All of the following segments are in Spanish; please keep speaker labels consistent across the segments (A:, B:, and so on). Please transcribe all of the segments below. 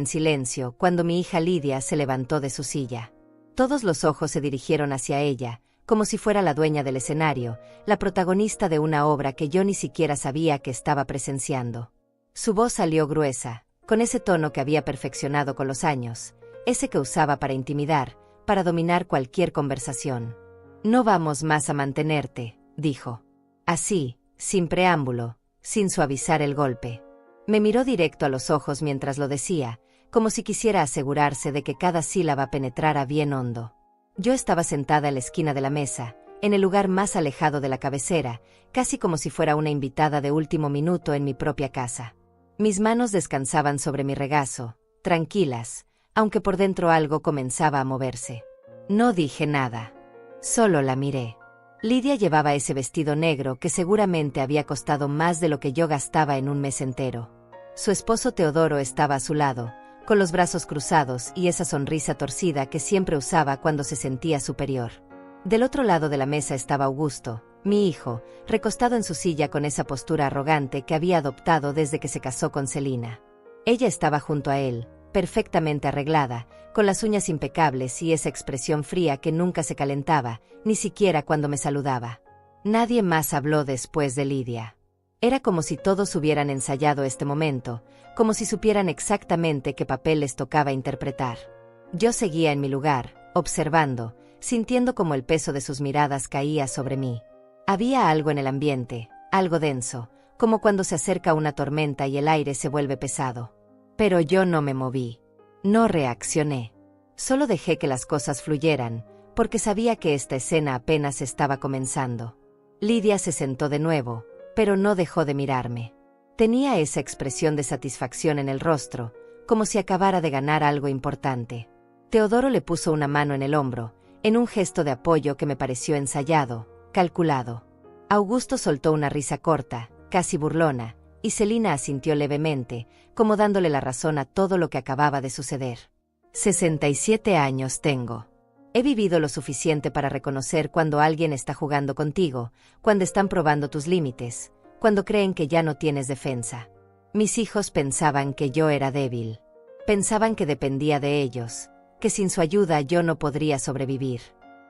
A: en silencio cuando mi hija Lidia se levantó de su silla. Todos los ojos se dirigieron hacia ella, como si fuera la dueña del escenario, la protagonista de una obra que yo ni siquiera sabía que estaba presenciando. Su voz salió gruesa, con ese tono que había perfeccionado con los años, ese que usaba para intimidar, para dominar cualquier conversación. «No vamos más a mantenerte», dijo. Así, sin preámbulo, sin suavizar el golpe. Me miró directo a los ojos mientras lo decía, como si quisiera asegurarse de que cada sílaba penetrara bien hondo. Yo estaba sentada en la esquina de la mesa, en el lugar más alejado de la cabecera, casi como si fuera una invitada de último minuto en mi propia casa. Mis manos descansaban sobre mi regazo, tranquilas, aunque por dentro algo comenzaba a moverse. No dije nada. Solo la miré. Lidia llevaba ese vestido negro que seguramente había costado más de lo que yo gastaba en un mes entero. Su esposo Teodoro estaba a su lado, con los brazos cruzados y esa sonrisa torcida que siempre usaba cuando se sentía superior. Del otro lado de la mesa estaba Augusto, mi hijo, recostado en su silla con esa postura arrogante que había adoptado desde que se casó con Celina. Ella estaba junto a él, perfectamente arreglada, con las uñas impecables y esa expresión fría que nunca se calentaba, ni siquiera cuando me saludaba. Nadie más habló después de Lidia. Era como si todos hubieran ensayado este momento, como si supieran exactamente qué papel les tocaba interpretar. Yo seguía en mi lugar, observando, sintiendo como el peso de sus miradas caía sobre mí. Había algo en el ambiente, algo denso, como cuando se acerca una tormenta y el aire se vuelve pesado. Pero yo no me moví. No reaccioné. Solo dejé que las cosas fluyeran, porque sabía que esta escena apenas estaba comenzando. Lidia se sentó de nuevo, pero no dejó de mirarme. Tenía esa expresión de satisfacción en el rostro, como si acabara de ganar algo importante. Teodoro le puso una mano en el hombro, en un gesto de apoyo que me pareció ensayado, calculado. Augusto soltó una risa corta, casi burlona, y Celina asintió levemente, como dándole la razón a todo lo que acababa de suceder. 67 años tengo. He vivido lo suficiente para reconocer cuando alguien está jugando contigo, cuando están probando tus límites, cuando creen que ya no tienes defensa. Mis hijos pensaban que yo era débil. Pensaban que dependía de ellos, que sin su ayuda yo no podría sobrevivir.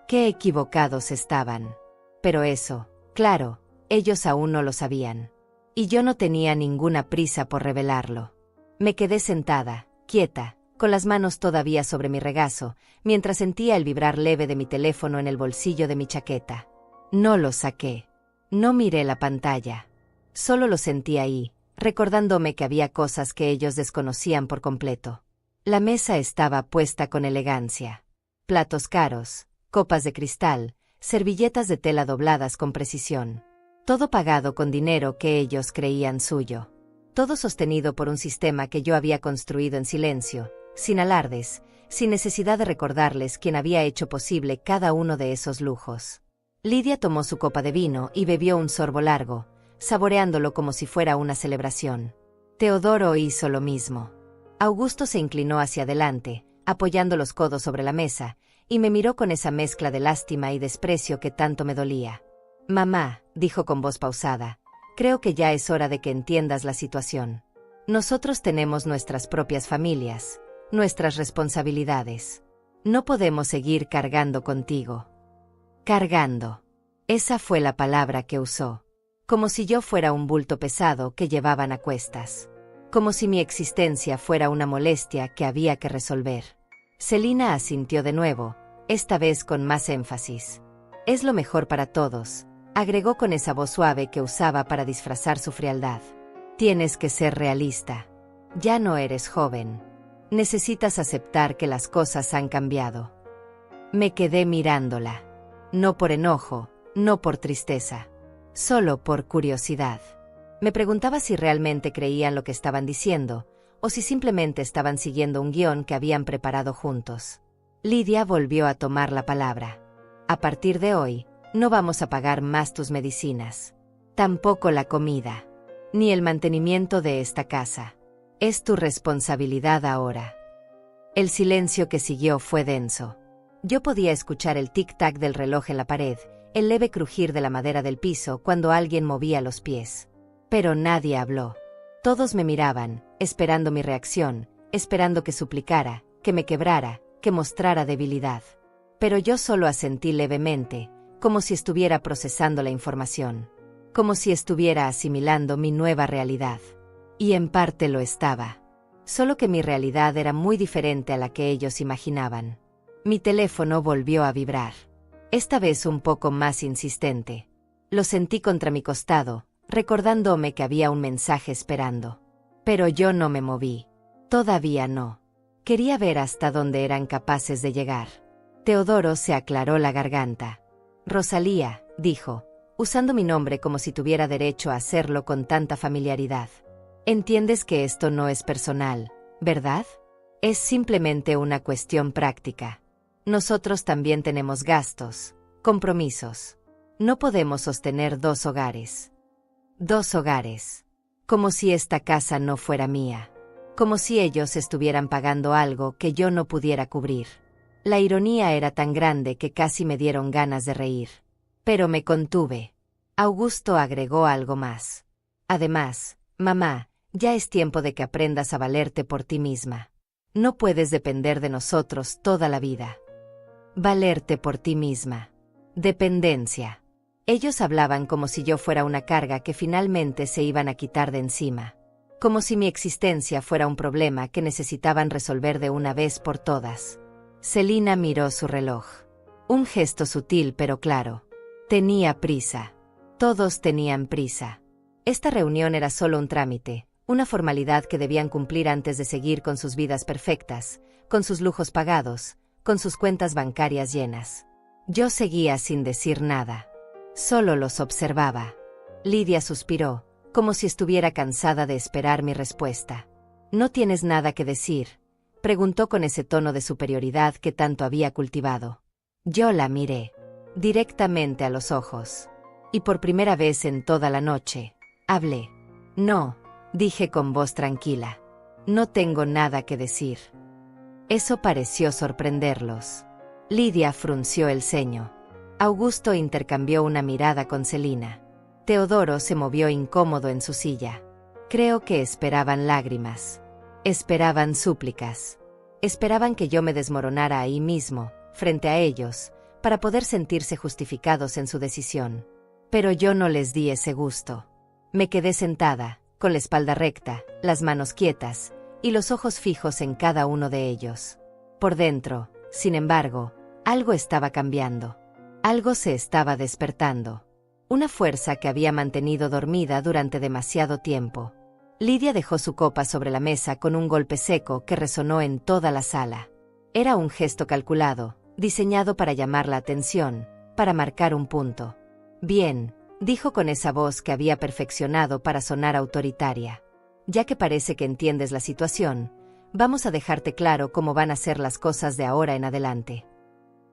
A: Qué equivocados estaban. Pero eso, claro, ellos aún no lo sabían. Y yo no tenía ninguna prisa por revelarlo. Me quedé sentada, quieta, con las manos todavía sobre mi regazo, mientras sentía el vibrar leve de mi teléfono en el bolsillo de mi chaqueta. No lo saqué. No miré la pantalla. Solo lo sentí ahí, recordándome que había cosas que ellos desconocían por completo. La mesa estaba puesta con elegancia. Platos caros, copas de cristal, servilletas de tela dobladas con precisión. Todo pagado con dinero que ellos creían suyo. Todo sostenido por un sistema que yo había construido en silencio, sin alardes, sin necesidad de recordarles quién había hecho posible cada uno de esos lujos. Lidia tomó su copa de vino y bebió un sorbo largo, saboreándolo como si fuera una celebración. Teodoro hizo lo mismo. Augusto se inclinó hacia adelante, apoyando los codos sobre la mesa, y me miró con esa mezcla de lástima y desprecio que tanto me dolía. «Mamá», dijo con voz pausada, «creo que ya es hora de que entiendas la situación. Nosotros tenemos nuestras propias familias, nuestras responsabilidades. No podemos seguir cargando contigo». Cargando. Esa fue la palabra que usó. Como si yo fuera un bulto pesado que llevaban a cuestas. Como si mi existencia fuera una molestia que había que resolver. Celina asintió de nuevo, esta vez con más énfasis. «Es lo mejor para todos», agregó con esa voz suave que usaba para disfrazar su frialdad. «Tienes que ser realista. Ya no eres joven. Necesitas aceptar que las cosas han cambiado». Me quedé mirándola. No por enojo, no por tristeza. Solo por curiosidad. Me preguntaba si realmente creían lo que estaban diciendo, o si simplemente estaban siguiendo un guión que habían preparado juntos. Lidia volvió a tomar la palabra. «A partir de hoy, no vamos a pagar más tus medicinas. Tampoco la comida. Ni el mantenimiento de esta casa. Es tu responsabilidad ahora». El silencio que siguió fue denso. Yo podía escuchar el tic-tac del reloj en la pared, el leve crujir de la madera del piso cuando alguien movía los pies. Pero nadie habló. Todos me miraban, esperando mi reacción, esperando que suplicara, que me quebrara, que mostrara debilidad. Pero yo solo asentí levemente, como si estuviera procesando la información, como si estuviera asimilando mi nueva realidad. Y en parte lo estaba. Solo que mi realidad era muy diferente a la que ellos imaginaban. Mi teléfono volvió a vibrar. Esta vez un poco más insistente. Lo sentí contra mi costado, recordándome que había un mensaje esperando. Pero yo no me moví. Todavía no. Quería ver hasta dónde eran capaces de llegar. Teodoro se aclaró la garganta. Rosalía, dijo, usando mi nombre como si tuviera derecho a hacerlo con tanta familiaridad. Entiendes que esto no es personal, ¿verdad? Es simplemente una cuestión práctica. Nosotros también tenemos gastos, compromisos. No podemos sostener 2 hogares. 2 hogares. Como si esta casa no fuera mía. Como si ellos estuvieran pagando algo que yo no pudiera cubrir. La ironía era tan grande que casi me dieron ganas de reír. Pero me contuve. Augusto agregó algo más. Además, mamá, ya es tiempo de que aprendas a valerte por ti misma. No puedes depender de nosotros toda la vida. Valerte por ti misma. Dependencia. Ellos hablaban como si yo fuera una carga que finalmente se iban a quitar de encima. Como si mi existencia fuera un problema que necesitaban resolver de una vez por todas. Celina miró su reloj. Un gesto sutil pero claro. Tenía prisa. Todos tenían prisa. Esta reunión era solo un trámite, una formalidad que debían cumplir antes de seguir con sus vidas perfectas, con sus lujos pagados, con sus cuentas bancarias llenas. Yo seguía sin decir nada. Solo los observaba. Lidia suspiró, como si estuviera cansada de esperar mi respuesta. ¿No tienes nada que decir?, preguntó con ese tono de superioridad que tanto había cultivado. Yo la miré directamente a los ojos. Y por primera vez en toda la noche, hablé. No, dije con voz tranquila. No tengo nada que decir. Eso pareció sorprenderlos. Lidia frunció el ceño. Augusto intercambió una mirada con Celina. Teodoro se movió incómodo en su silla. Creo que esperaban lágrimas. Esperaban súplicas. Esperaban que yo me desmoronara ahí mismo, frente a ellos, para poder sentirse justificados en su decisión. Pero yo no les di ese gusto. Me quedé sentada, con la espalda recta, las manos quietas, y los ojos fijos en cada uno de ellos. Por dentro, sin embargo, algo estaba cambiando. Algo se estaba despertando. Una fuerza que había mantenido dormida durante demasiado tiempo. Lidia dejó su copa sobre la mesa con un golpe seco que resonó en toda la sala. Era un gesto calculado, diseñado para llamar la atención, para marcar un punto. Bien, dijo con esa voz que había perfeccionado para sonar autoritaria. Ya que parece que entiendes la situación, vamos a dejarte claro cómo van a ser las cosas de ahora en adelante.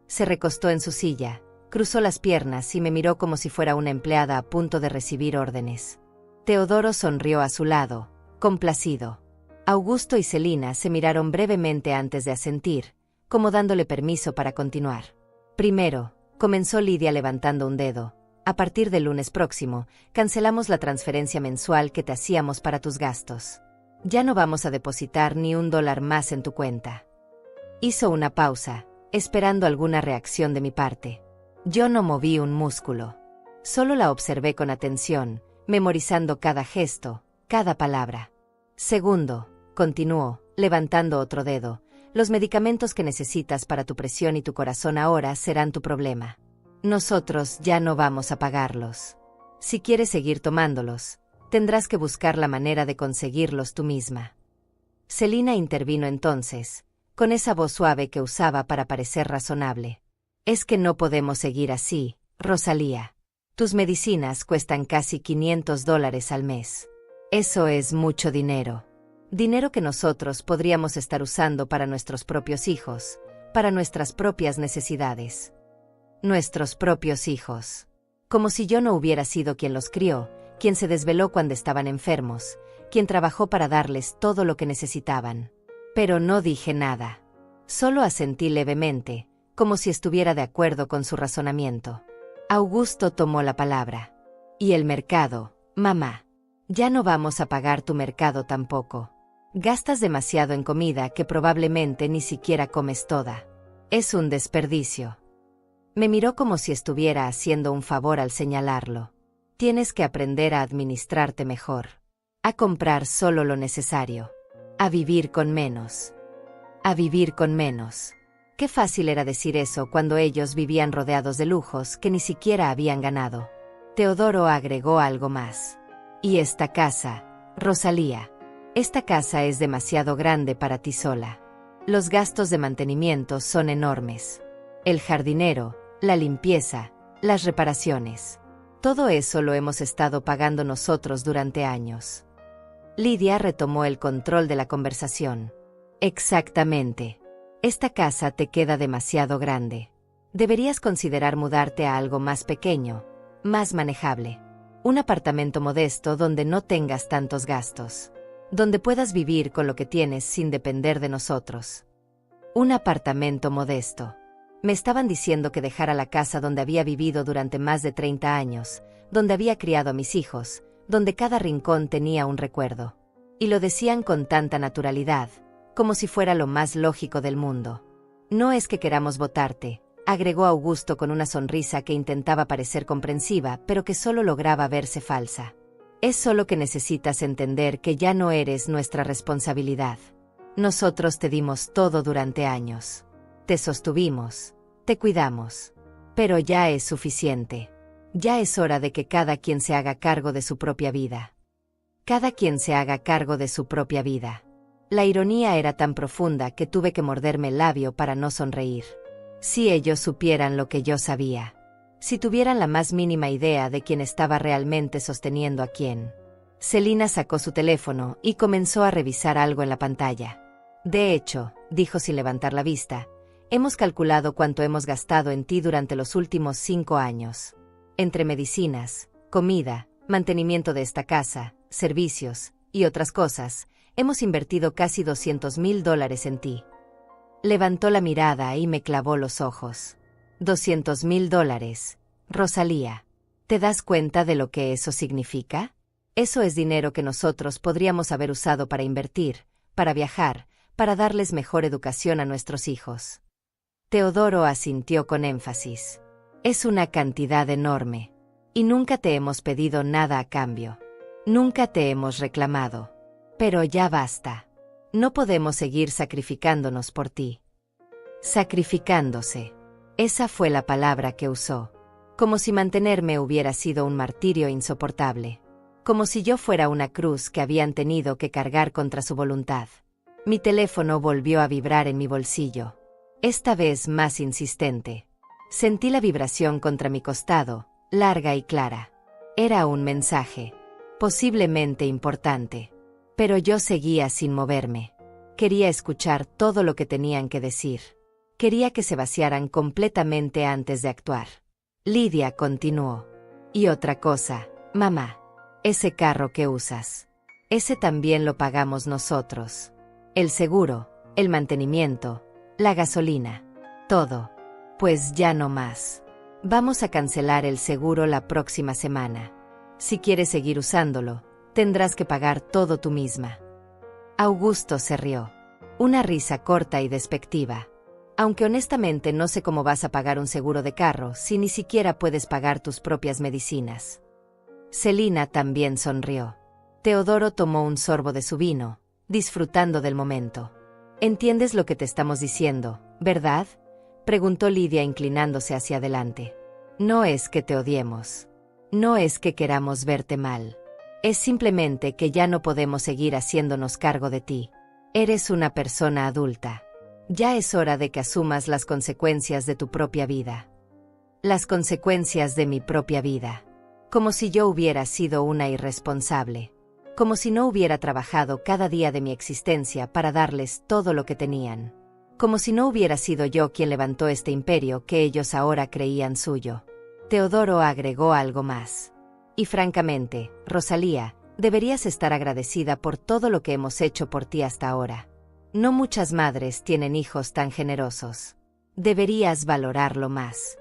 A: Se recostó en su silla, cruzó las piernas y me miró como si fuera una empleada a punto de recibir órdenes. Teodoro sonrió a su lado, complacido. Augusto y Celina se miraron brevemente antes de asentir, como dándole permiso para continuar. Primero, comenzó Lidia levantando un dedo. A partir del lunes próximo, cancelamos la transferencia mensual que te hacíamos para tus gastos. Ya no vamos a depositar ni $1 más en tu cuenta. Hizo una pausa, esperando alguna reacción de mi parte. Yo no moví un músculo. Solo la observé con atención, memorizando cada gesto, cada palabra. Segundo, continuó, levantando otro dedo, los medicamentos que necesitas para tu presión y tu corazón ahora serán tu problema. Nosotros ya no vamos a pagarlos. Si quieres seguir tomándolos, tendrás que buscar la manera de conseguirlos tú misma. Celina intervino entonces, con esa voz suave que usaba para parecer razonable. Es que no podemos seguir así, Rosalía. Tus medicinas cuestan casi $500 al mes. Eso es mucho dinero. Dinero que nosotros podríamos estar usando para nuestros propios hijos, para nuestras propias necesidades. Nuestros propios hijos. Como si yo no hubiera sido quien los crió, quien se desveló cuando estaban enfermos, quien trabajó para darles todo lo que necesitaban. Pero no dije nada. Solo asentí levemente, como si estuviera de acuerdo con su razonamiento. Augusto tomó la palabra. Y el mercado, mamá. Ya no vamos a pagar tu mercado tampoco. Gastas demasiado en comida que probablemente ni siquiera comes toda. Es un desperdicio. Me miró como si estuviera haciendo un favor al señalarlo. Tienes que aprender a administrarte mejor. A comprar solo lo necesario. A vivir con menos. A vivir con menos. Qué fácil era decir eso cuando ellos vivían rodeados de lujos que ni siquiera habían ganado. Teodoro agregó algo más. Y esta casa, Rosalía. Esta casa es demasiado grande para ti sola. Los gastos de mantenimiento son enormes. El jardinero, la limpieza, las reparaciones. Todo eso lo hemos estado pagando nosotros durante años. Lidia retomó el control de la conversación. Exactamente. Esta casa te queda demasiado grande. Deberías considerar mudarte a algo más pequeño, más manejable. Un apartamento modesto donde no tengas tantos gastos. Donde puedas vivir con lo que tienes sin depender de nosotros. Un apartamento modesto. Me estaban diciendo que dejara la casa donde había vivido durante más de 30 años, donde había criado a mis hijos, donde cada rincón tenía un recuerdo. Y lo decían con tanta naturalidad, como si fuera lo más lógico del mundo. No es que queramos votarte, agregó Augusto con una sonrisa que intentaba parecer comprensiva, pero que solo lograba verse falsa. Es solo que necesitas entender que ya no eres nuestra responsabilidad. Nosotros te dimos todo durante años. Te sostuvimos, te cuidamos. Pero ya es suficiente. Ya es hora de que cada quien se haga cargo de su propia vida. Cada quien se haga cargo de su propia vida. La ironía era tan profunda que tuve que morderme el labio para no sonreír. Si ellos supieran lo que yo sabía. Si tuvieran la más mínima idea de quién estaba realmente sosteniendo a quién. Celina sacó su teléfono y comenzó a revisar algo en la pantalla. De hecho, dijo sin levantar la vista, hemos calculado cuánto hemos gastado en ti durante los últimos 5 años. Entre medicinas, comida, mantenimiento de esta casa, servicios y otras cosas, hemos invertido casi $200,000 en ti. Levantó la mirada y me clavó los ojos. $200,000, Rosalía. ¿Te das cuenta de lo que eso significa? Eso es dinero que nosotros podríamos haber usado para invertir, para viajar, para darles mejor educación a nuestros hijos. Teodoro asintió con énfasis. Es una cantidad enorme. Y nunca te hemos pedido nada a cambio. Nunca te hemos reclamado. Pero ya basta. No podemos seguir sacrificándonos por ti. Sacrificándose. Esa fue la palabra que usó. Como si mantenerme hubiera sido un martirio insoportable. Como si yo fuera una cruz que habían tenido que cargar contra su voluntad. Mi teléfono volvió a vibrar en mi bolsillo. Esta vez más insistente. Sentí la vibración contra mi costado, larga y clara. Era un mensaje. Posiblemente importante. Pero yo seguía sin moverme. Quería escuchar todo lo que tenían que decir. Quería que se vaciaran completamente antes de actuar. Lidia continuó. Y otra cosa, mamá. Ese carro que usas. Ese también lo pagamos nosotros. El seguro, el mantenimiento, la gasolina. Todo. Pues ya no más. Vamos a cancelar el seguro la próxima semana. Si quieres seguir usándolo, tendrás que pagar todo tú misma. Augusto se rió. Una risa corta y despectiva. Aunque honestamente no sé cómo vas a pagar un seguro de carro si ni siquiera puedes pagar tus propias medicinas. Celina también sonrió. Teodoro tomó un sorbo de su vino, disfrutando del momento. ¿Entiendes lo que te estamos diciendo, verdad? Preguntó Lidia inclinándose hacia adelante. No es que te odiemos. No es que queramos verte mal. Es simplemente que ya no podemos seguir haciéndonos cargo de ti. Eres una persona adulta. Ya es hora de que asumas las consecuencias de tu propia vida. Las consecuencias de mi propia vida. Como si yo hubiera sido una irresponsable. Como si no hubiera trabajado cada día de mi existencia para darles todo lo que tenían. Como si no hubiera sido yo quien levantó este imperio que ellos ahora creían suyo. Teodoro agregó algo más. Y francamente, Rosalía, deberías estar agradecida por todo lo que hemos hecho por ti hasta ahora. No muchas madres tienen hijos tan generosos. Deberías valorarlo más.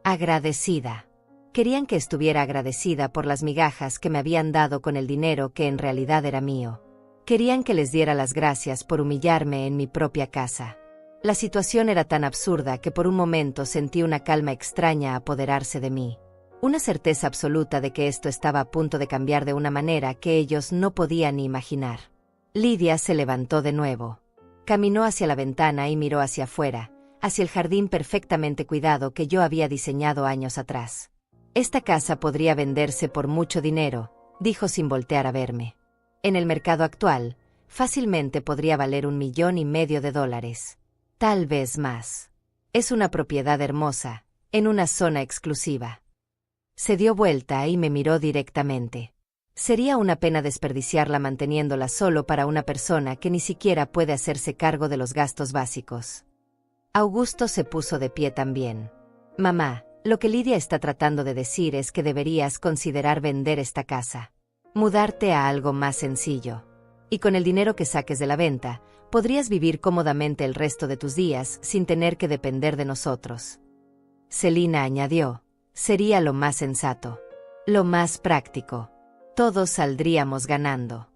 A: Agradecida. Querían que estuviera agradecida por las migajas que me habían dado con el dinero que en realidad era mío. Querían que les diera las gracias por humillarme en mi propia casa. La situación era tan absurda que por un momento sentí una calma extraña apoderarse de mí. Una certeza absoluta de que esto estaba a punto de cambiar de una manera que ellos no podían ni imaginar. Lidia se levantó de nuevo. Caminó hacia la ventana y miró hacia afuera, hacia el jardín perfectamente cuidado que yo había diseñado años atrás. Esta casa podría venderse por mucho dinero, dijo sin voltear a verme. En el mercado actual, fácilmente podría valer $1,500,000. Tal vez más. Es una propiedad hermosa, en una zona exclusiva. Se dio vuelta y me miró directamente. Sería una pena desperdiciarla manteniéndola solo para una persona que ni siquiera puede hacerse cargo de los gastos básicos. Augusto se puso de pie también. Mamá, lo que Lidia está tratando de decir es que deberías considerar vender esta casa. Mudarte a algo más sencillo. Y con el dinero que saques de la venta, podrías vivir cómodamente el resto de tus días sin tener que depender de nosotros. Celina añadió, sería lo más sensato. Lo más práctico. Todos saldríamos ganando.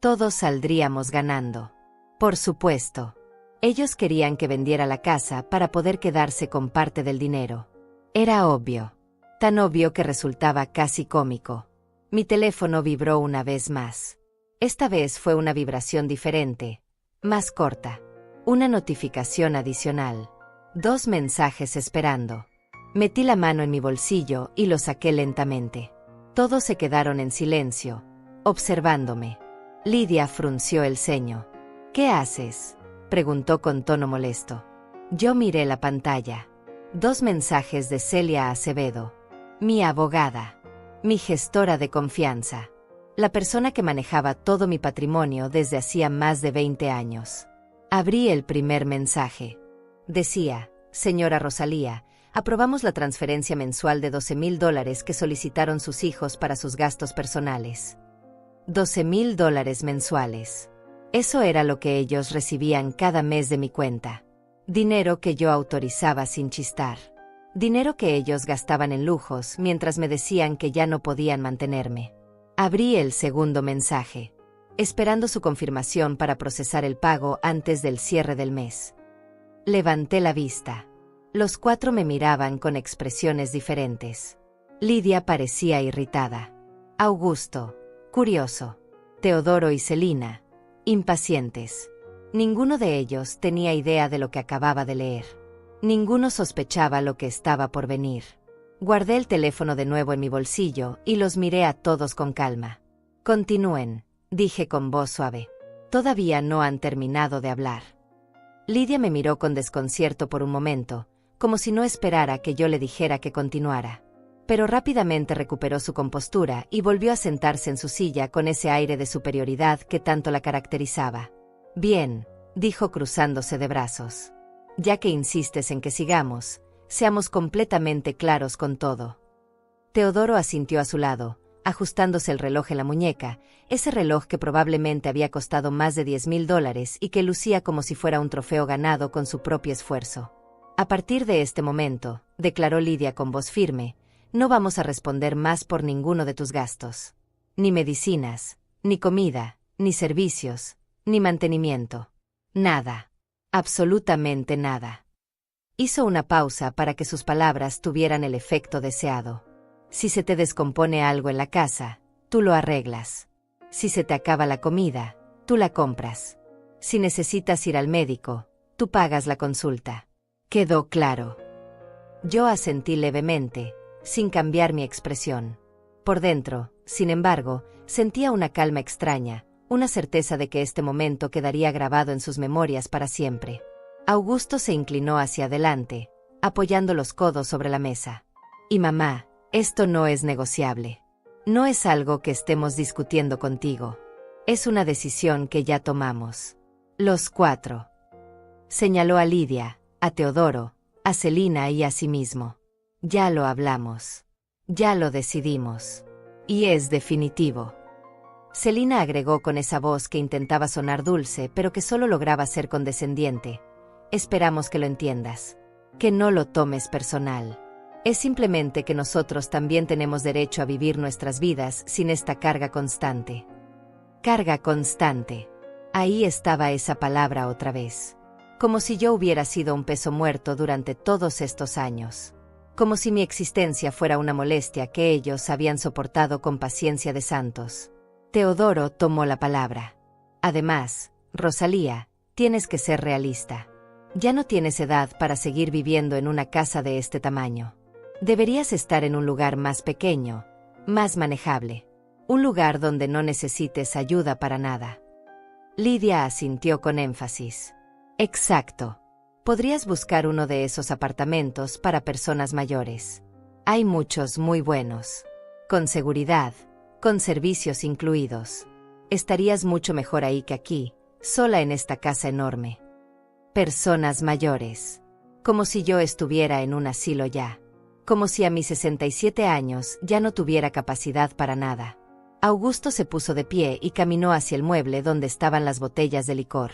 A: Todos saldríamos ganando. Por supuesto. Ellos querían que vendiera la casa para poder quedarse con parte del dinero. Era obvio. Tan obvio que resultaba casi cómico. Mi teléfono vibró una vez más. Esta vez fue una vibración diferente, más corta. Una notificación adicional. 2 mensajes esperando. Metí la mano en mi bolsillo y lo saqué lentamente. Todos se quedaron en silencio, observándome. Lidia frunció el ceño. ¿Qué haces?, preguntó con tono molesto. Yo miré la pantalla. 2 mensajes de Celia Acevedo. Mi abogada. Mi gestora de confianza. La persona que manejaba todo mi patrimonio desde hacía más de 20 años. Abrí el primer mensaje. Decía, señora Rosalía, aprobamos la transferencia mensual de $12,000 que solicitaron sus hijos para sus gastos personales. $12,000 mensuales. Eso era lo que ellos recibían cada mes de mi cuenta. Dinero que yo autorizaba sin chistar. Dinero que ellos gastaban en lujos mientras me decían que ya no podían mantenerme. Abrí el segundo mensaje, esperando su confirmación para procesar el pago antes del cierre del mes. Levanté la vista. Los 4 me miraban con expresiones diferentes. Lidia parecía irritada. Augusto, curioso. Teodoro y Celina, impacientes. Ninguno de ellos tenía idea de lo que acababa de leer. Ninguno sospechaba lo que estaba por venir. Guardé el teléfono de nuevo en mi bolsillo y los miré a todos con calma. Continúen, dije con voz suave. Todavía no han terminado de hablar. Lidia me miró con desconcierto por un momento, como si no esperara que yo le dijera que continuara. Pero rápidamente recuperó su compostura y volvió a sentarse en su silla con ese aire de superioridad que tanto la caracterizaba. Bien, dijo cruzándose de brazos. Ya que insistes en que sigamos, seamos completamente claros con todo. Teodoro asintió a su lado, ajustándose el reloj en la muñeca, ese reloj que probablemente había costado más de $10,000 y que lucía como si fuera un trofeo ganado con su propio esfuerzo. A partir de este momento, declaró Lidia con voz firme, no vamos a responder más por ninguno de tus gastos. Ni medicinas, ni comida, ni servicios, ni mantenimiento. Nada. Absolutamente nada. Hizo una pausa para que sus palabras tuvieran el efecto deseado. Si se te descompone algo en la casa, tú lo arreglas. Si se te acaba la comida, tú la compras. Si necesitas ir al médico, tú pagas la consulta. ¿Quedó claro? Yo asentí levemente, sin cambiar mi expresión. Por dentro, sin embargo, sentía una calma extraña, una certeza de que este momento quedaría grabado en sus memorias para siempre. Augusto se inclinó hacia adelante, apoyando los codos sobre la mesa. Y mamá, esto no es negociable. No es algo que estemos discutiendo contigo. Es una decisión que ya tomamos. Los 4. Señaló a Lidia, a Teodoro, a Celina y a sí mismo. Ya lo hablamos. Ya lo decidimos. Y es definitivo. Celina agregó con esa voz que intentaba sonar dulce pero que solo lograba ser condescendiente. Esperamos que lo entiendas. Que no lo tomes personal. Es simplemente que nosotros también tenemos derecho a vivir nuestras vidas sin esta carga constante. Carga constante. Ahí estaba esa palabra otra vez. Como si yo hubiera sido un peso muerto durante todos estos años. Como si mi existencia fuera una molestia que ellos habían soportado con paciencia de santos. Teodoro tomó la palabra. Además, Rosalía, tienes que ser realista. Ya no tienes edad para seguir viviendo en una casa de este tamaño. Deberías estar en un lugar más pequeño, más manejable. Un lugar donde no necesites ayuda para nada. Lidia asintió con énfasis. Exacto. Podrías buscar uno de esos apartamentos para personas mayores. Hay muchos muy buenos. Con seguridad, con servicios incluidos. Estarías mucho mejor ahí que aquí, sola en esta casa enorme. Personas mayores. Como si yo estuviera en un asilo ya. Como si a mis 67 años ya no tuviera capacidad para nada. Augusto se puso de pie y caminó hacia el mueble donde estaban las botellas de licor.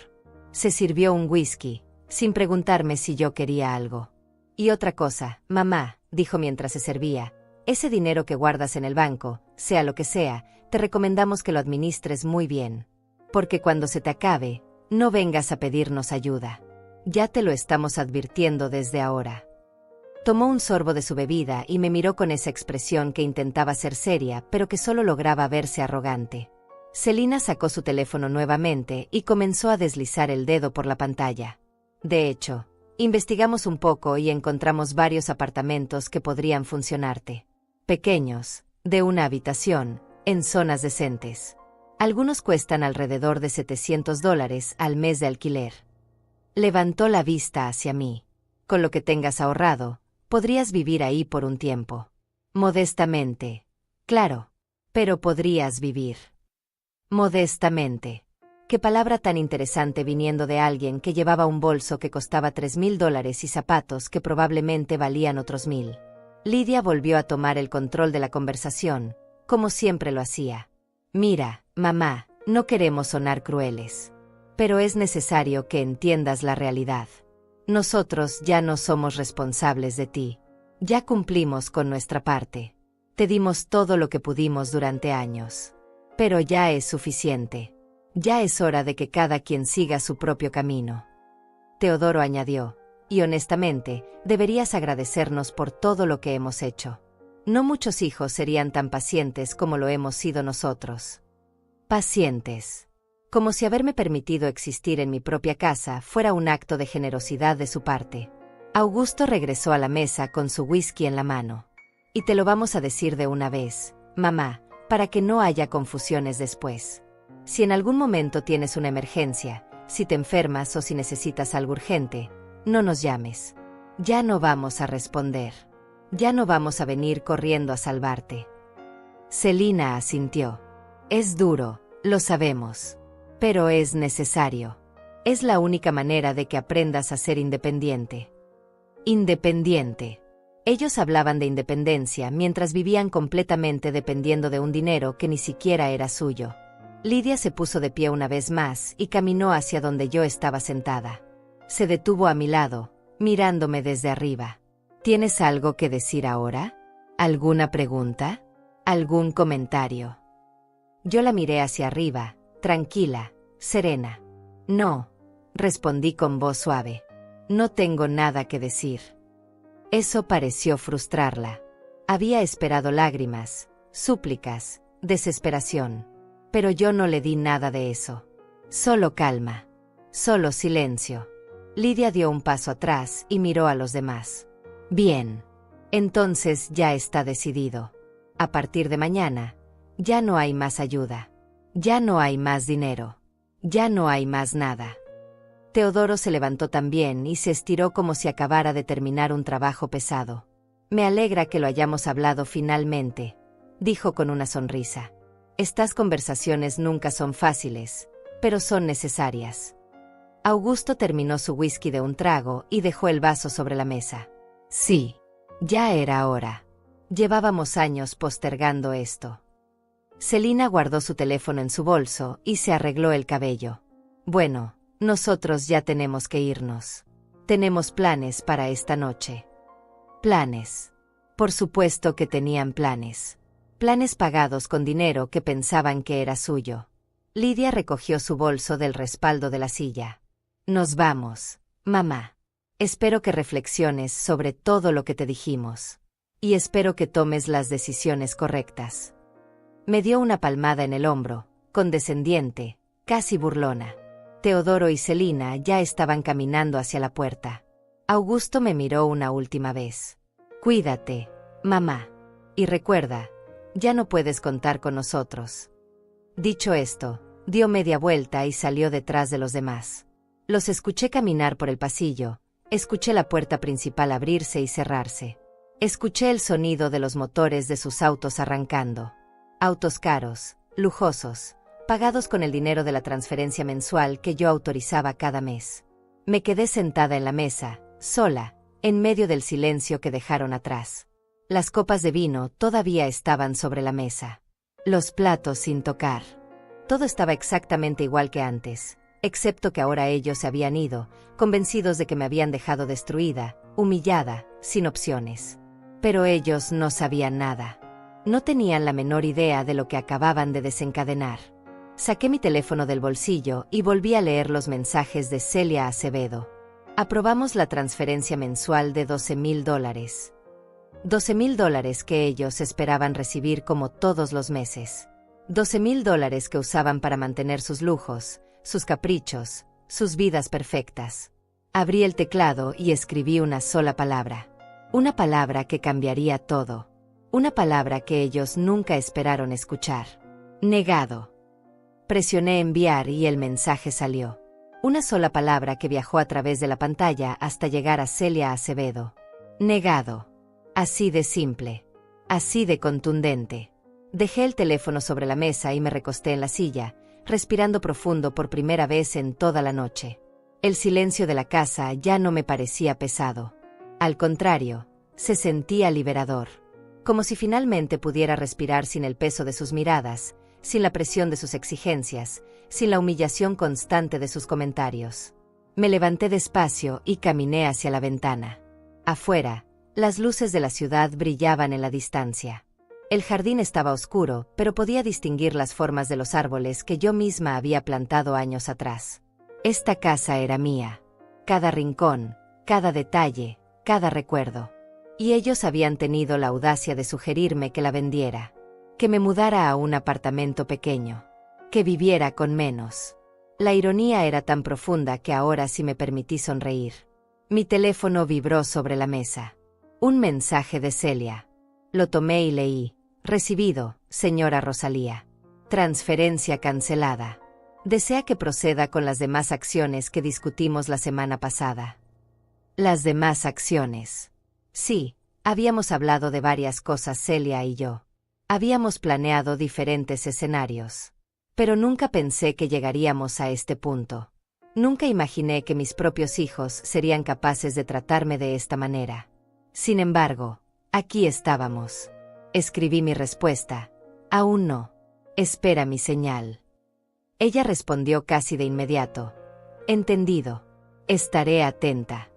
A: Se sirvió un whisky, sin preguntarme si yo quería algo. Y otra cosa, mamá, dijo mientras se servía, ese dinero que guardas en el banco, sea lo que sea, te recomendamos que lo administres muy bien. Porque cuando se te acabe, no vengas a pedirnos ayuda. Ya te lo estamos advirtiendo desde ahora. Tomó un sorbo de su bebida y me miró con esa expresión que intentaba ser seria, pero que solo lograba verse arrogante. Celina sacó su teléfono nuevamente y comenzó a deslizar el dedo por la pantalla. De hecho, investigamos un poco y encontramos varios apartamentos que podrían funcionarte. Pequeños, de una habitación, en zonas decentes. Algunos cuestan alrededor de $700 al mes de alquiler. Levantó la vista hacia mí. Con lo que tengas ahorrado, podrías vivir ahí por un tiempo. Modestamente. Claro. Pero podrías vivir. Modestamente. Qué palabra tan interesante viniendo de alguien que llevaba un bolso que costaba $3,000 y zapatos que probablemente valían otros 1,000. Lidia volvió a tomar el control de la conversación, como siempre lo hacía. Mira, mamá, no queremos sonar crueles. Pero es necesario que entiendas la realidad. Nosotros ya no somos responsables de ti. Ya cumplimos con nuestra parte. Te dimos todo lo que pudimos durante años. Pero ya es suficiente. Ya es hora de que cada quien siga su propio camino. Teodoro añadió, y honestamente, deberías agradecernos por todo lo que hemos hecho. No muchos hijos serían tan pacientes como lo hemos sido nosotros. Pacientes. Como si haberme permitido existir en mi propia casa fuera un acto de generosidad de su parte. Augusto regresó a la mesa con su whisky en la mano. Y te lo vamos a decir de una vez, mamá, para que no haya confusiones después. Si en algún momento tienes una emergencia, si te enfermas o si necesitas algo urgente, no nos llames. Ya no vamos a responder. Ya no vamos a venir corriendo a salvarte. Celina asintió. Es duro, lo sabemos. Pero es necesario. Es la única manera de que aprendas a ser independiente. Independiente. Ellos hablaban de independencia mientras vivían completamente dependiendo de un dinero que ni siquiera era suyo. Lidia se puso de pie una vez más y caminó hacia donde yo estaba sentada. Se detuvo a mi lado, mirándome desde arriba. ¿Tienes algo que decir ahora? ¿Alguna pregunta? ¿Algún comentario? Yo la miré hacia arriba, tranquila, serena. No, respondí con voz suave. No tengo nada que decir. Eso pareció frustrarla. Había esperado lágrimas, súplicas, desesperación. Pero yo no le di nada de eso. Solo calma. Solo silencio. Lidia dio un paso atrás y miró a los demás. Bien. Entonces ya está decidido. A partir de mañana, ya no hay más ayuda. Ya no hay más dinero. Ya no hay más nada. Teodoro se levantó también y se estiró como si acabara de terminar un trabajo pesado. Me alegra que lo hayamos hablado finalmente, dijo con una sonrisa. Estas conversaciones nunca son fáciles, pero son necesarias. Augusto terminó su whisky de un trago y dejó el vaso sobre la mesa. Sí, ya era hora. Llevábamos años postergando esto. Celina guardó su teléfono en su bolso y se arregló el cabello. Bueno, nosotros ya tenemos que irnos. Tenemos planes para esta noche. Planes. Por supuesto que tenían planes. Planes pagados con dinero que pensaban que era suyo. Lidia recogió su bolso del respaldo de la silla. Nos vamos, mamá. Espero que reflexiones sobre todo lo que te dijimos. Y espero que tomes las decisiones correctas. Me dio una palmada en el hombro, condescendiente, casi burlona. Teodoro y Celina ya estaban caminando hacia la puerta. Augusto me miró una última vez. Cuídate, mamá. Y recuerda, ya no puedes contar con nosotros. Dicho esto, dio media vuelta y salió detrás de los demás. Los escuché caminar por el pasillo, escuché la puerta principal abrirse y cerrarse. Escuché el sonido de los motores de sus autos arrancando. Autos caros, lujosos, pagados con el dinero de la transferencia mensual que yo autorizaba cada mes. Me quedé sentada en la mesa, sola, en medio del silencio que dejaron atrás. Las copas de vino todavía estaban sobre la mesa. Los platos sin tocar. Todo estaba exactamente igual que antes, excepto que ahora ellos se habían ido, convencidos de que me habían dejado destruida, humillada, sin opciones. Pero ellos no sabían nada. No tenían la menor idea de lo que acababan de desencadenar. Saqué mi teléfono del bolsillo y volví a leer los mensajes de Celia Acevedo. Aprobamos la transferencia mensual de $12,000. $12,000 que ellos esperaban recibir como todos los meses. $12,000 que usaban para mantener sus lujos, sus caprichos, sus vidas perfectas. Abrí el teclado y escribí una sola palabra. Una palabra que cambiaría todo. Una palabra que ellos nunca esperaron escuchar. Negado. Presioné enviar y el mensaje salió. Una sola palabra que viajó a través de la pantalla hasta llegar a Celia Acevedo. Negado. Así de simple. Así de contundente. Dejé el teléfono sobre la mesa y me recosté en la silla, respirando profundo por primera vez en toda la noche. El silencio de la casa ya no me parecía pesado. Al contrario, se sentía liberador. Como si finalmente pudiera respirar sin el peso de sus miradas, sin la presión de sus exigencias, sin la humillación constante de sus comentarios. Me levanté despacio y caminé hacia la ventana. Afuera, las luces de la ciudad brillaban en la distancia. El jardín estaba oscuro, pero podía distinguir las formas de los árboles que yo misma había plantado años atrás. Esta casa era mía. Cada rincón, cada detalle, cada recuerdo. Y ellos habían tenido la audacia de sugerirme que la vendiera. Que me mudara a un apartamento pequeño. Que viviera con menos. La ironía era tan profunda que ahora sí me permití sonreír. Mi teléfono vibró sobre la mesa. Un mensaje de Celia. Lo tomé y leí. Recibido, señora Rosalía. Transferencia cancelada. Desea que proceda con las demás acciones que discutimos la semana pasada. Las demás acciones. Sí, habíamos hablado de varias cosas Celia y yo. Habíamos planeado diferentes escenarios. Pero nunca pensé que llegaríamos a este punto. Nunca imaginé que mis propios hijos serían capaces de tratarme de esta manera. Sin embargo, aquí estábamos. Escribí mi respuesta. Aún no. Espera mi señal. Ella respondió casi de inmediato. Entendido. Estaré atenta.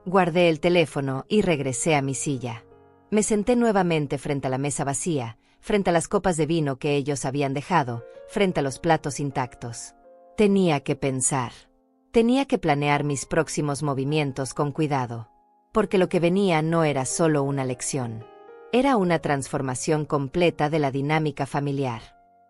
A: Guardé el teléfono y regresé a mi silla. Me senté nuevamente frente a la mesa vacía, frente a las copas de vino que ellos habían dejado, frente a los platos intactos. Tenía que pensar. Tenía que planear mis próximos movimientos con cuidado. Porque lo que venía no era solo una lección. Era una transformación completa de la dinámica familiar.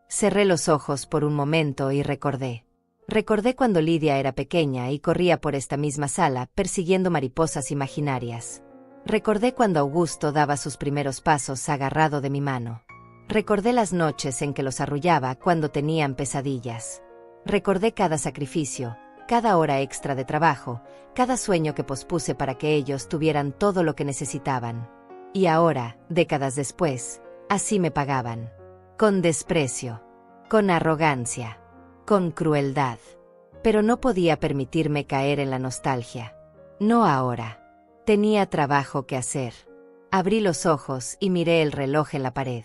A: Cerré los ojos por un momento y recordé. Recordé cuando Lidia era pequeña y corría por esta misma sala persiguiendo mariposas imaginarias. Recordé cuando Augusto daba sus primeros pasos agarrado de mi mano. Recordé las noches en que los arrullaba cuando tenían pesadillas. Recordé cada sacrificio, cada hora extra de trabajo, cada sueño que pospuse para que ellos tuvieran todo lo que necesitaban. Y ahora, décadas después, así me pagaban. Con desprecio, con arrogancia, con crueldad. Pero no podía permitirme caer en la nostalgia. No ahora. Tenía trabajo que hacer. Abrí los ojos y miré el reloj en la pared.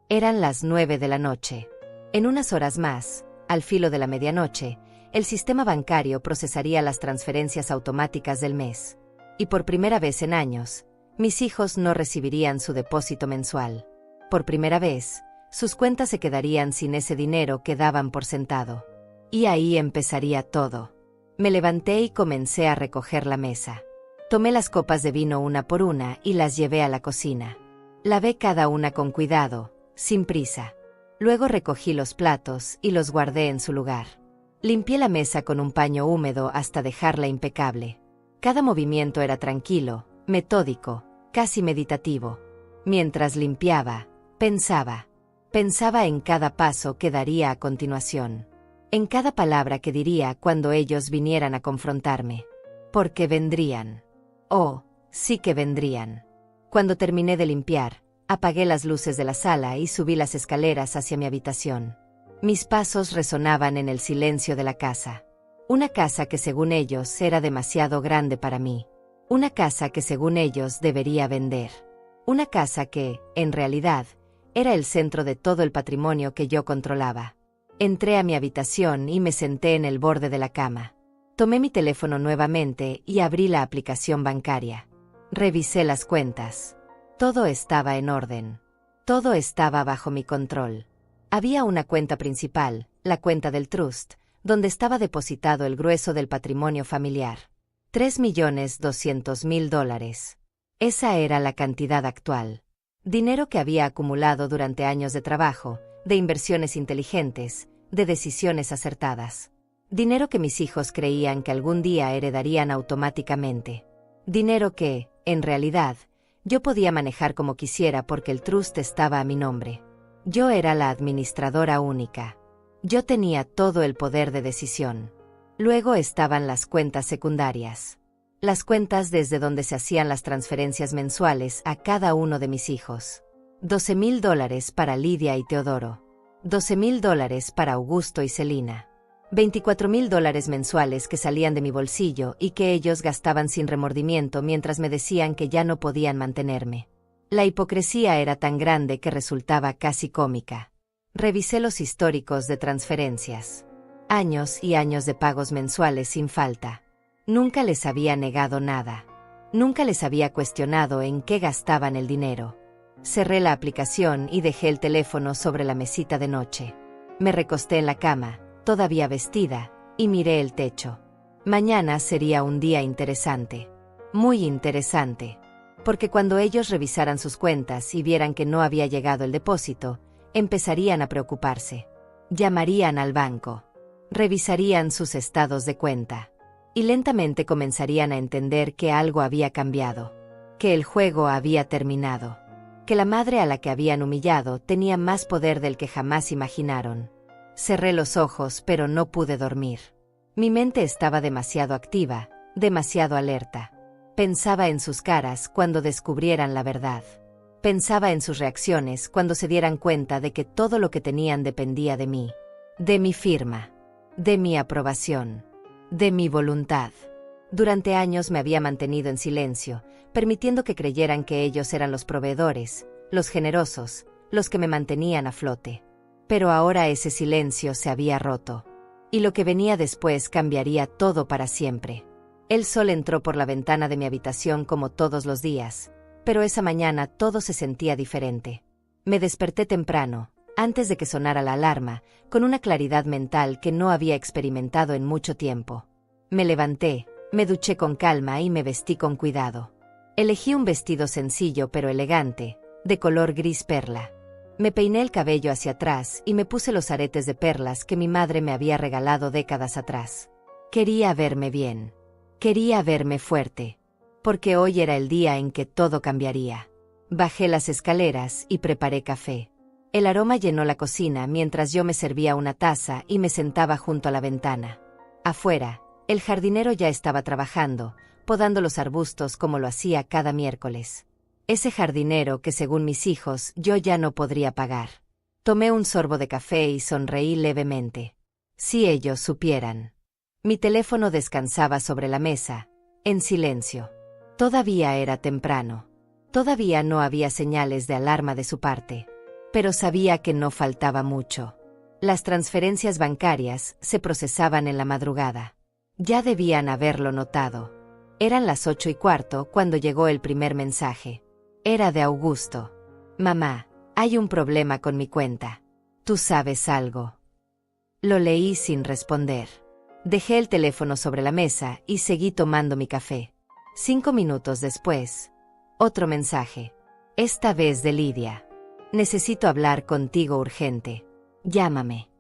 A: Eran las 9 de la noche. En unas horas más, al filo de la medianoche, el sistema bancario procesaría las transferencias automáticas del mes. Y por primera vez en años, mis hijos no recibirían su depósito mensual. Por primera vez, Sus cuentas se quedarían sin ese dinero que daban por sentado. Y ahí empezaría todo. Me levanté y comencé a recoger la mesa. Tomé las copas de vino una por una y las llevé a la cocina. Lavé cada una con cuidado, sin prisa. Luego recogí los platos y los guardé en su lugar. Limpié la mesa con un paño húmedo hasta dejarla impecable. Cada movimiento era tranquilo, metódico, casi meditativo. Mientras limpiaba, pensaba. Pensaba en cada paso que daría a continuación. En cada palabra que diría cuando ellos vinieran a confrontarme. Porque vendrían. Oh, sí que vendrían. Cuando terminé de limpiar, apagué las luces de la sala y subí las escaleras hacia mi habitación. Mis pasos resonaban en el silencio de la casa. Una casa que según ellos era demasiado grande para mí. Una casa que según ellos debería vender. Una casa que, en realidad, era el centro de todo el patrimonio que yo controlaba. Entré a mi habitación y me senté en el borde de la cama. Tomé mi teléfono nuevamente y abrí la aplicación bancaria. Revisé las cuentas. Todo estaba en orden. Todo estaba bajo mi control. Había una cuenta principal, la cuenta del trust, donde estaba depositado el grueso del patrimonio familiar. $3.200.000. Esa era la cantidad actual. Dinero que había acumulado durante años de trabajo, de inversiones inteligentes, de decisiones acertadas. Dinero que mis hijos creían que algún día heredarían automáticamente. Dinero que, en realidad, yo podía manejar como quisiera porque el trust estaba a mi nombre. Yo era la administradora única. Yo tenía todo el poder de decisión. Luego estaban las cuentas secundarias. Las cuentas desde donde se hacían las transferencias mensuales a cada uno de mis hijos. $12.000 para Lidia y Teodoro. $12.000 para Augusto y Celina. $24.000 mensuales que salían de mi bolsillo y que ellos gastaban sin remordimiento mientras me decían que ya no podían mantenerme. La hipocresía era tan grande que resultaba casi cómica. Revisé los históricos de transferencias. Años y años de pagos mensuales sin falta. Nunca les había negado nada. Nunca les había cuestionado en qué gastaban el dinero. Cerré la aplicación y dejé el teléfono sobre la mesita de noche. Me recosté en la cama, todavía vestida, y miré el techo. Mañana sería un día interesante. Muy interesante. Porque cuando ellos revisaran sus cuentas y vieran que no había llegado el depósito, empezarían a preocuparse. Llamarían al banco. Revisarían sus estados de cuenta. Y lentamente comenzarían a entender que algo había cambiado. Que el juego había terminado. Que la madre a la que habían humillado tenía más poder del que jamás imaginaron. Cerré los ojos, pero no pude dormir. Mi mente estaba demasiado activa, demasiado alerta. Pensaba en sus caras cuando descubrieran la verdad. Pensaba en sus reacciones cuando se dieran cuenta de que todo lo que tenían dependía de mí. De mi firma. De mi aprobación. De mi voluntad. Durante años me había mantenido en silencio, permitiendo que creyeran que ellos eran los proveedores, los generosos, los que me mantenían a flote. Pero ahora ese silencio se había roto. Y lo que venía después cambiaría todo para siempre. El sol entró por la ventana de mi habitación como todos los días, pero esa mañana todo se sentía diferente. Me desperté temprano, antes de que sonara la alarma, con una claridad mental que no había experimentado en mucho tiempo. Me levanté, me duché con calma y me vestí con cuidado. Elegí un vestido sencillo pero elegante, de color gris perla. Me peiné el cabello hacia atrás y me puse los aretes de perlas que mi madre me había regalado décadas atrás. Quería verme bien. Quería verme fuerte. Porque hoy era el día en que todo cambiaría. Bajé las escaleras y preparé café. El aroma llenó la cocina mientras yo me servía una taza y me sentaba junto a la ventana. Afuera, el jardinero ya estaba trabajando, podando los arbustos como lo hacía cada miércoles. Ese jardinero que según mis hijos yo ya no podría pagar. Tomé un sorbo de café y sonreí levemente. Si ellos supieran. Mi teléfono descansaba sobre la mesa, en silencio. Todavía era temprano. Todavía no había señales de alarma de su parte. Pero sabía que no faltaba mucho. Las transferencias bancarias se procesaban en la madrugada. Ya debían haberlo notado. Eran las 8:15 cuando llegó el primer mensaje. Era de Augusto. Mamá, Hay un problema con mi cuenta. ¿Tú sabes algo? Lo leí sin responder. Dejé el teléfono sobre la mesa y seguí tomando mi café. 5 minutos después, otro mensaje. Esta vez de Lidia. Necesito hablar contigo urgente. Llámame.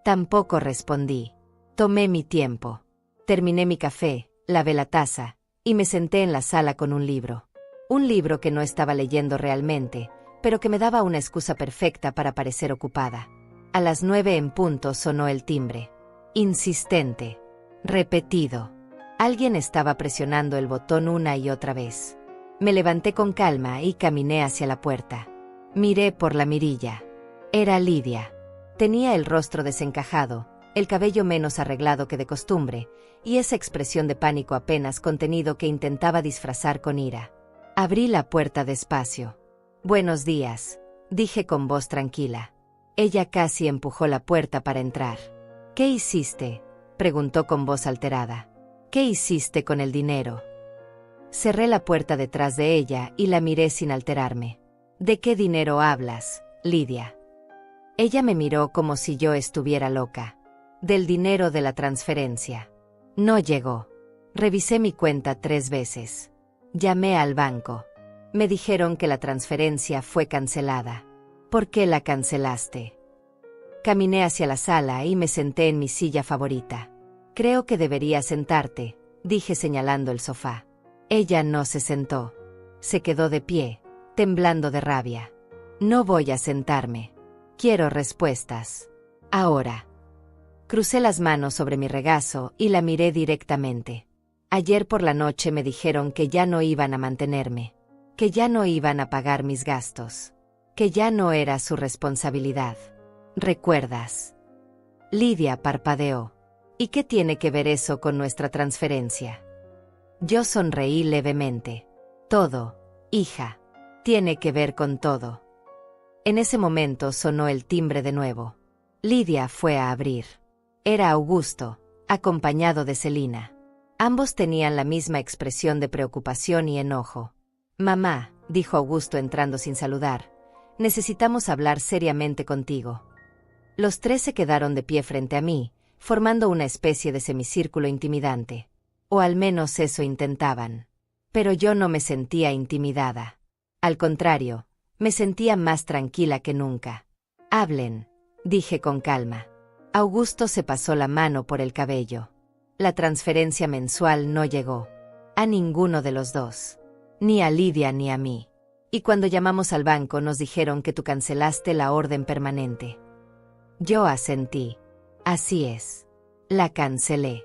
A: Tampoco respondí. Tomé mi tiempo. Terminé mi café, lavé la taza, y me senté en la sala con un libro. Un libro que no estaba leyendo realmente, pero que me daba una excusa perfecta para parecer ocupada. A las 9 en punto sonó el timbre. Insistente. Repetido. Alguien estaba presionando el botón una y otra vez. Me levanté con calma y caminé hacia la puerta. Miré por la mirilla. Era Lidia. Tenía el rostro desencajado, el cabello menos arreglado que de costumbre, y esa expresión de pánico apenas contenido que intentaba disfrazar con ira. Abrí la puerta despacio. «Buenos días», dije con voz tranquila. Ella casi empujó la puerta para entrar. «¿Qué hiciste?», preguntó con voz alterada. «¿Qué hiciste con el dinero?». Cerré la puerta detrás de ella y la miré sin alterarme. «¿De qué dinero hablas, Lidia?». Ella me miró como si yo estuviera loca. «Del dinero de la transferencia. No llegó. Revisé mi cuenta 3 veces. Llamé al banco. Me dijeron que la transferencia fue cancelada». «¿Por qué la cancelaste?». Caminé hacia la sala y me senté en mi silla favorita. «Creo que deberías sentarte», dije señalando el sofá. Ella no se sentó. Se quedó de pie, temblando de rabia. «No voy a sentarme. Quiero respuestas. Ahora». Crucé las manos sobre mi regazo y la miré directamente. «Ayer por la noche me dijeron que ya no iban a mantenerme, que ya no iban a pagar mis gastos, que ya no era su responsabilidad. ¿Recuerdas?». Lidia parpadeó. «¿Y qué tiene que ver eso con nuestra transferencia?». Yo sonreí levemente. «Todo, hija. Tiene que ver con todo». En ese momento sonó el timbre de nuevo. Lidia fue a abrir. Era Augusto, acompañado de Celina. Ambos tenían la misma expresión de preocupación y enojo. «Mamá», dijo Augusto entrando sin saludar, «necesitamos hablar seriamente contigo». Los 3 se quedaron de pie frente a mí, formando una especie de semicírculo intimidante. O al menos eso intentaban. Pero yo no me sentía intimidada. Al contrario, me sentía más tranquila que nunca. «Hablen», dije con calma. Augusto se pasó la mano por el cabello. La transferencia mensual no llegó. A ninguno de los dos. Ni a Lidia ni a mí. Y cuando llamamos al banco nos dijeron que tú cancelaste la orden permanente. Yo asentí. «Así es. La cancelé».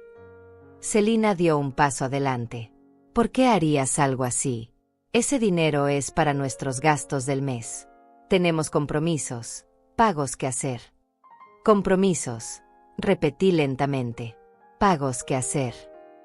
A: Celina dio un paso adelante. «¿Por qué harías algo así? Ese dinero es para nuestros gastos del mes. Tenemos compromisos, pagos que hacer». «Compromisos», repetí lentamente. «Pagos que hacer.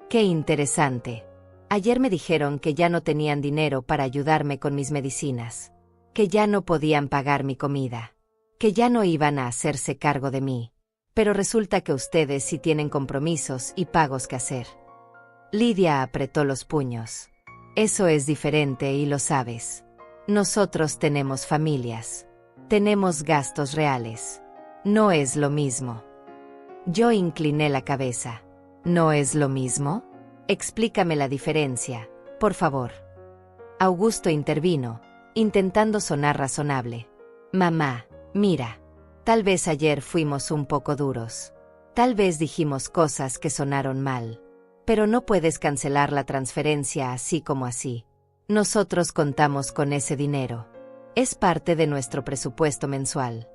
A: Qué interesante. Ayer me dijeron que ya no tenían dinero para ayudarme con mis medicinas, que ya no podían pagar mi comida, que ya no iban a hacerse cargo de mí. Pero resulta que ustedes sí tienen compromisos y pagos que hacer». Lidia apretó los puños. «Eso es diferente y lo sabes. Nosotros tenemos familias. Tenemos gastos reales. No es lo mismo». Yo incliné la cabeza. «¿No es lo mismo? Explícame la diferencia, por favor». Augusto intervino, intentando sonar razonable. «Mamá, mira. Tal vez ayer fuimos un poco duros. Tal vez dijimos cosas que sonaron mal. Pero no puedes cancelar la transferencia así como así. Nosotros contamos con ese dinero. Es parte de nuestro presupuesto mensual».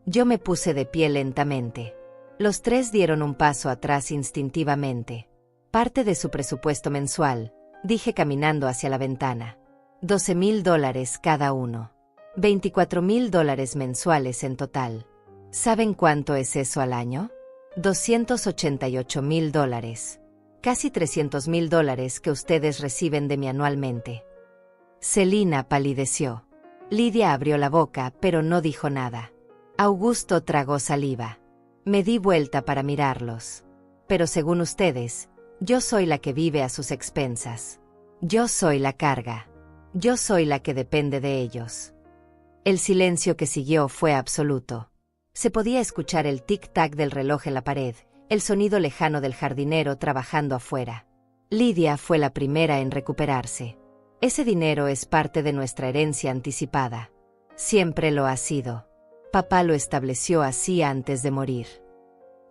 A: Yo me puse de pie lentamente. Los 3 dieron un paso atrás instintivamente. «Parte de su presupuesto mensual», dije caminando hacia la ventana. $12,000 cada uno. $24,000 mensuales en total. ¿Saben cuánto es eso al año? $288,000. Casi $300,000 que ustedes reciben de mí anualmente. Celina palideció. Lidia abrió la boca, pero no dijo nada. Augusto tragó saliva. Me di vuelta para mirarlos. «Pero según ustedes, yo soy la que vive a sus expensas. Yo soy la carga. Yo soy la que depende de ellos». El silencio que siguió fue absoluto. Se podía escuchar el tic-tac del reloj en la pared, el sonido lejano del jardinero trabajando afuera. Lidia fue la primera en recuperarse. Ese dinero es parte de nuestra herencia anticipada. Siempre lo ha sido. Papá lo estableció así antes de morir.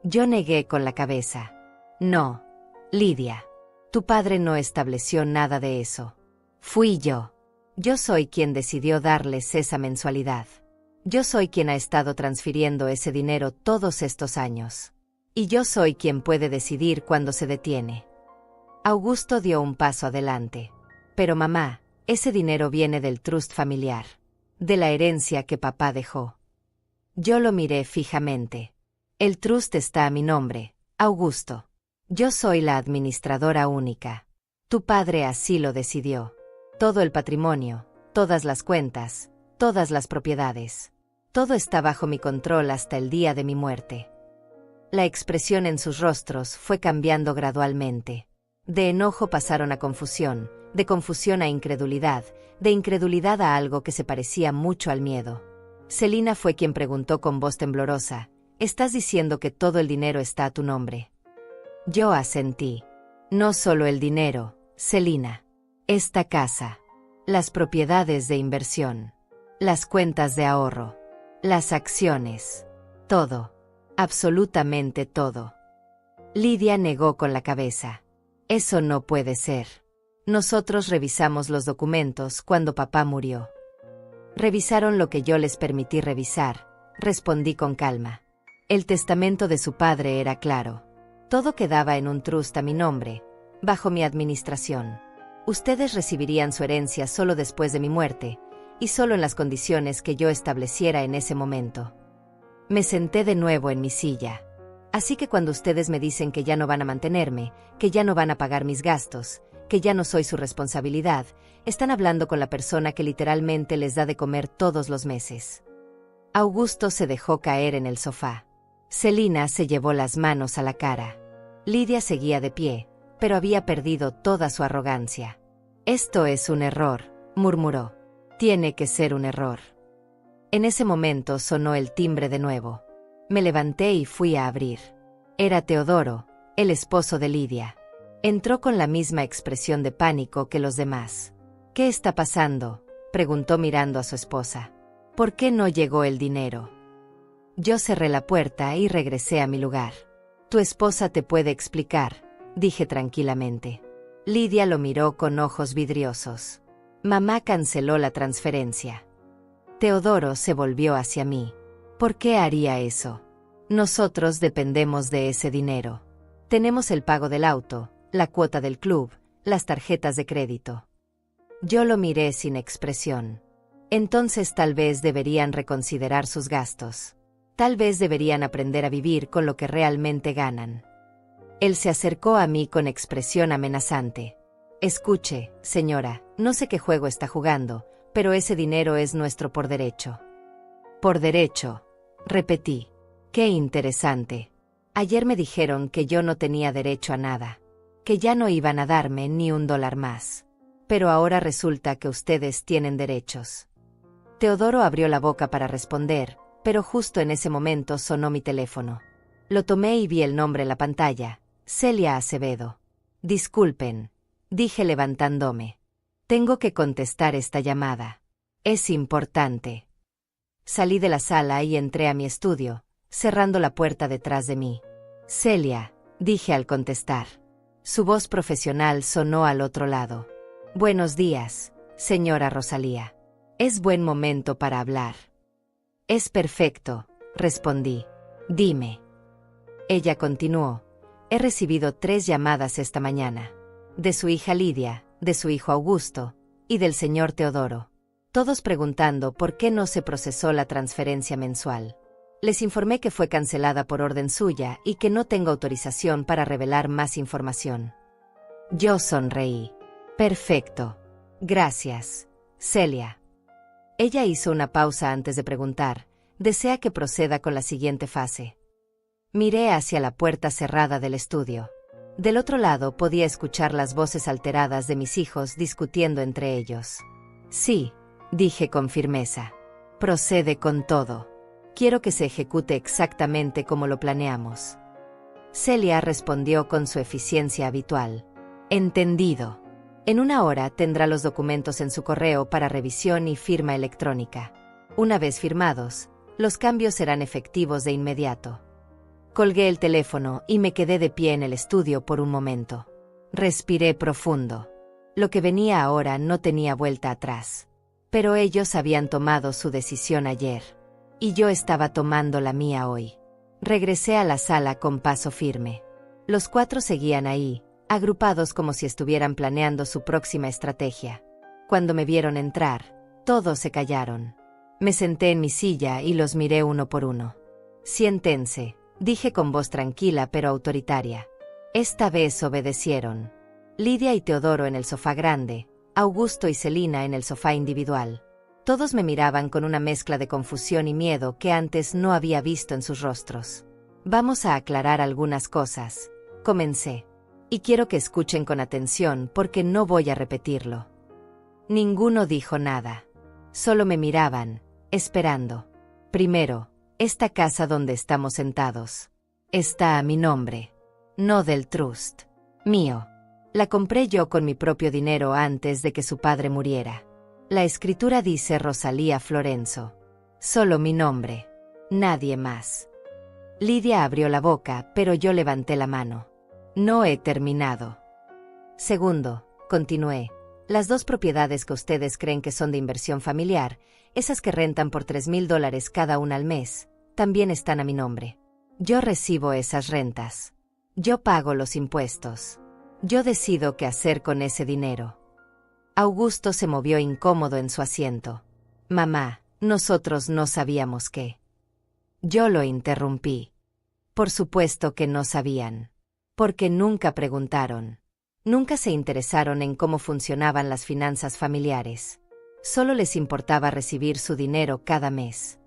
A: Yo negué con la cabeza. No, Lidia. Tu padre no estableció nada de eso. Fui yo. Yo soy quien decidió darles esa mensualidad. Yo soy quien ha estado transfiriendo ese dinero todos estos años. Y yo soy quien puede decidir cuándo se detiene. Augusto dio un paso adelante. Pero mamá, ese dinero viene del trust familiar. De la herencia que papá dejó. Yo lo miré fijamente. El trust está a mi nombre, Augusto. Yo soy la administradora única. Tu padre así lo decidió. Todo el patrimonio, todas las cuentas, todas las propiedades. Todo está bajo mi control hasta el día de mi muerte. La expresión en sus rostros fue cambiando gradualmente. De enojo pasaron a confusión, de confusión a incredulidad, de incredulidad a algo que se parecía mucho al miedo. Celina fue quien preguntó con voz temblorosa: ¿estás diciendo que todo el dinero está a tu nombre? Yo asentí. No solo el dinero, Celina. Esta casa. Las propiedades de inversión. Las cuentas de ahorro. Las acciones. Todo. Absolutamente todo. Lidia negó con la cabeza. Eso no puede ser. Nosotros revisamos los documentos cuando papá murió. Revisaron lo que yo les permití revisar, respondí con calma. El testamento de su padre era claro. Todo quedaba en un trust a mi nombre, bajo mi administración. Ustedes recibirían su herencia solo después de mi muerte, y solo en las condiciones que yo estableciera en ese momento. Me senté de nuevo en mi silla. Así que cuando ustedes me dicen que ya no van a mantenerme, que ya no van a pagar mis gastos, que ya no soy su responsabilidad, están hablando con la persona que literalmente les da de comer todos los meses. Augusto se dejó caer en el sofá. Celina se llevó las manos a la cara. Lidia seguía de pie, pero había perdido toda su arrogancia. Esto es un error, murmuró. Tiene que ser un error. En ese momento sonó el timbre de nuevo. Me levanté y fui a abrir. Era Teodoro, el esposo de Lidia. Entró con la misma expresión de pánico que los demás. ¿Qué está pasando?, preguntó mirando a su esposa. ¿Por qué no llegó el dinero? Yo cerré la puerta y regresé a mi lugar. Tu esposa te puede explicar, dije tranquilamente. Lidia lo miró con ojos vidriosos. Mamá canceló la transferencia. Teodoro se volvió hacia mí. ¿Por qué haría eso? Nosotros dependemos de ese dinero. Tenemos el pago del auto, la cuota del club, las tarjetas de crédito. Yo lo miré sin expresión. Entonces tal vez deberían reconsiderar sus gastos. Tal vez deberían aprender a vivir con lo que realmente ganan. Él se acercó a mí con expresión amenazante. Escuche, señora, no sé qué juego está jugando, pero ese dinero es nuestro por derecho. Por derecho, repetí. Qué interesante. Ayer me dijeron que yo no tenía derecho a nada, que ya no iban a darme ni $1 más. Pero ahora resulta que ustedes tienen derechos. Teodoro abrió la boca para responder, pero justo en ese momento sonó mi teléfono. Lo tomé y vi el nombre en la pantalla, Celia Acevedo. Disculpen, dije levantándome. Tengo que contestar esta llamada. Es importante. Salí de la sala y entré a mi estudio, cerrando la puerta detrás de mí. Celia, dije al contestar. Su voz profesional sonó al otro lado. Buenos días, señora Rosalía. Es buen momento para hablar. Es perfecto, respondí. Dime. Ella continuó. He recibido 3 llamadas esta mañana. De su hija Lidia, de su hijo Augusto, y del señor Teodoro. Todos preguntando por qué no se procesó la transferencia mensual. Les informé que fue cancelada por orden suya y que no tengo autorización para revelar más información. Yo sonreí. Perfecto. Gracias, Celia. Ella hizo una pausa antes de preguntar, ¿desea que proceda con la siguiente fase? Miré hacia la puerta cerrada del estudio. Del otro lado podía escuchar las voces alteradas de mis hijos discutiendo entre ellos. Sí, dije con firmeza. Procede con todo. Quiero que se ejecute exactamente como lo planeamos. Celia respondió con su eficiencia habitual. Entendido. En 1 hora tendrá los documentos en su correo para revisión y firma electrónica. Una vez firmados, los cambios serán efectivos de inmediato. Colgué el teléfono y me quedé de pie en el estudio por un momento. Respiré profundo. Lo que venía ahora no tenía vuelta atrás. Pero ellos habían tomado su decisión ayer. Y yo estaba tomando la mía hoy. Regresé a la sala con paso firme. Los 4 seguían ahí, agrupados como si estuvieran planeando su próxima estrategia. Cuando me vieron entrar, todos se callaron. Me senté en mi silla y los miré uno por uno. Siéntense, dije con voz tranquila pero autoritaria. Esta vez obedecieron. Lidia y Teodoro en el sofá grande, Augusto y Celina en el sofá individual. Todos me miraban con una mezcla de confusión y miedo que antes no había visto en sus rostros. Vamos a aclarar algunas cosas, comencé. Y quiero que escuchen con atención porque no voy a repetirlo. Ninguno dijo nada. Solo me miraban, esperando. Primero, esta casa donde estamos sentados. Está a mi nombre. No del trust. Mío. La compré yo con mi propio dinero antes de que su padre muriera. La escritura dice Rosalía Florenzo. Solo mi nombre. Nadie más. Lidia abrió la boca, pero yo levanté la mano. No he terminado. Segundo, continué. Las 2 propiedades que ustedes creen que son de inversión familiar, esas que rentan por $3,000 cada una al mes, también están a mi nombre. Yo recibo esas rentas. Yo pago los impuestos. Yo decido qué hacer con ese dinero. Augusto se movió incómodo en su asiento. Mamá, nosotros no sabíamos qué. Yo lo interrumpí. Por supuesto que no sabían. Porque nunca preguntaron. Nunca se interesaron en cómo funcionaban las finanzas familiares. Solo les importaba recibir su dinero cada mes.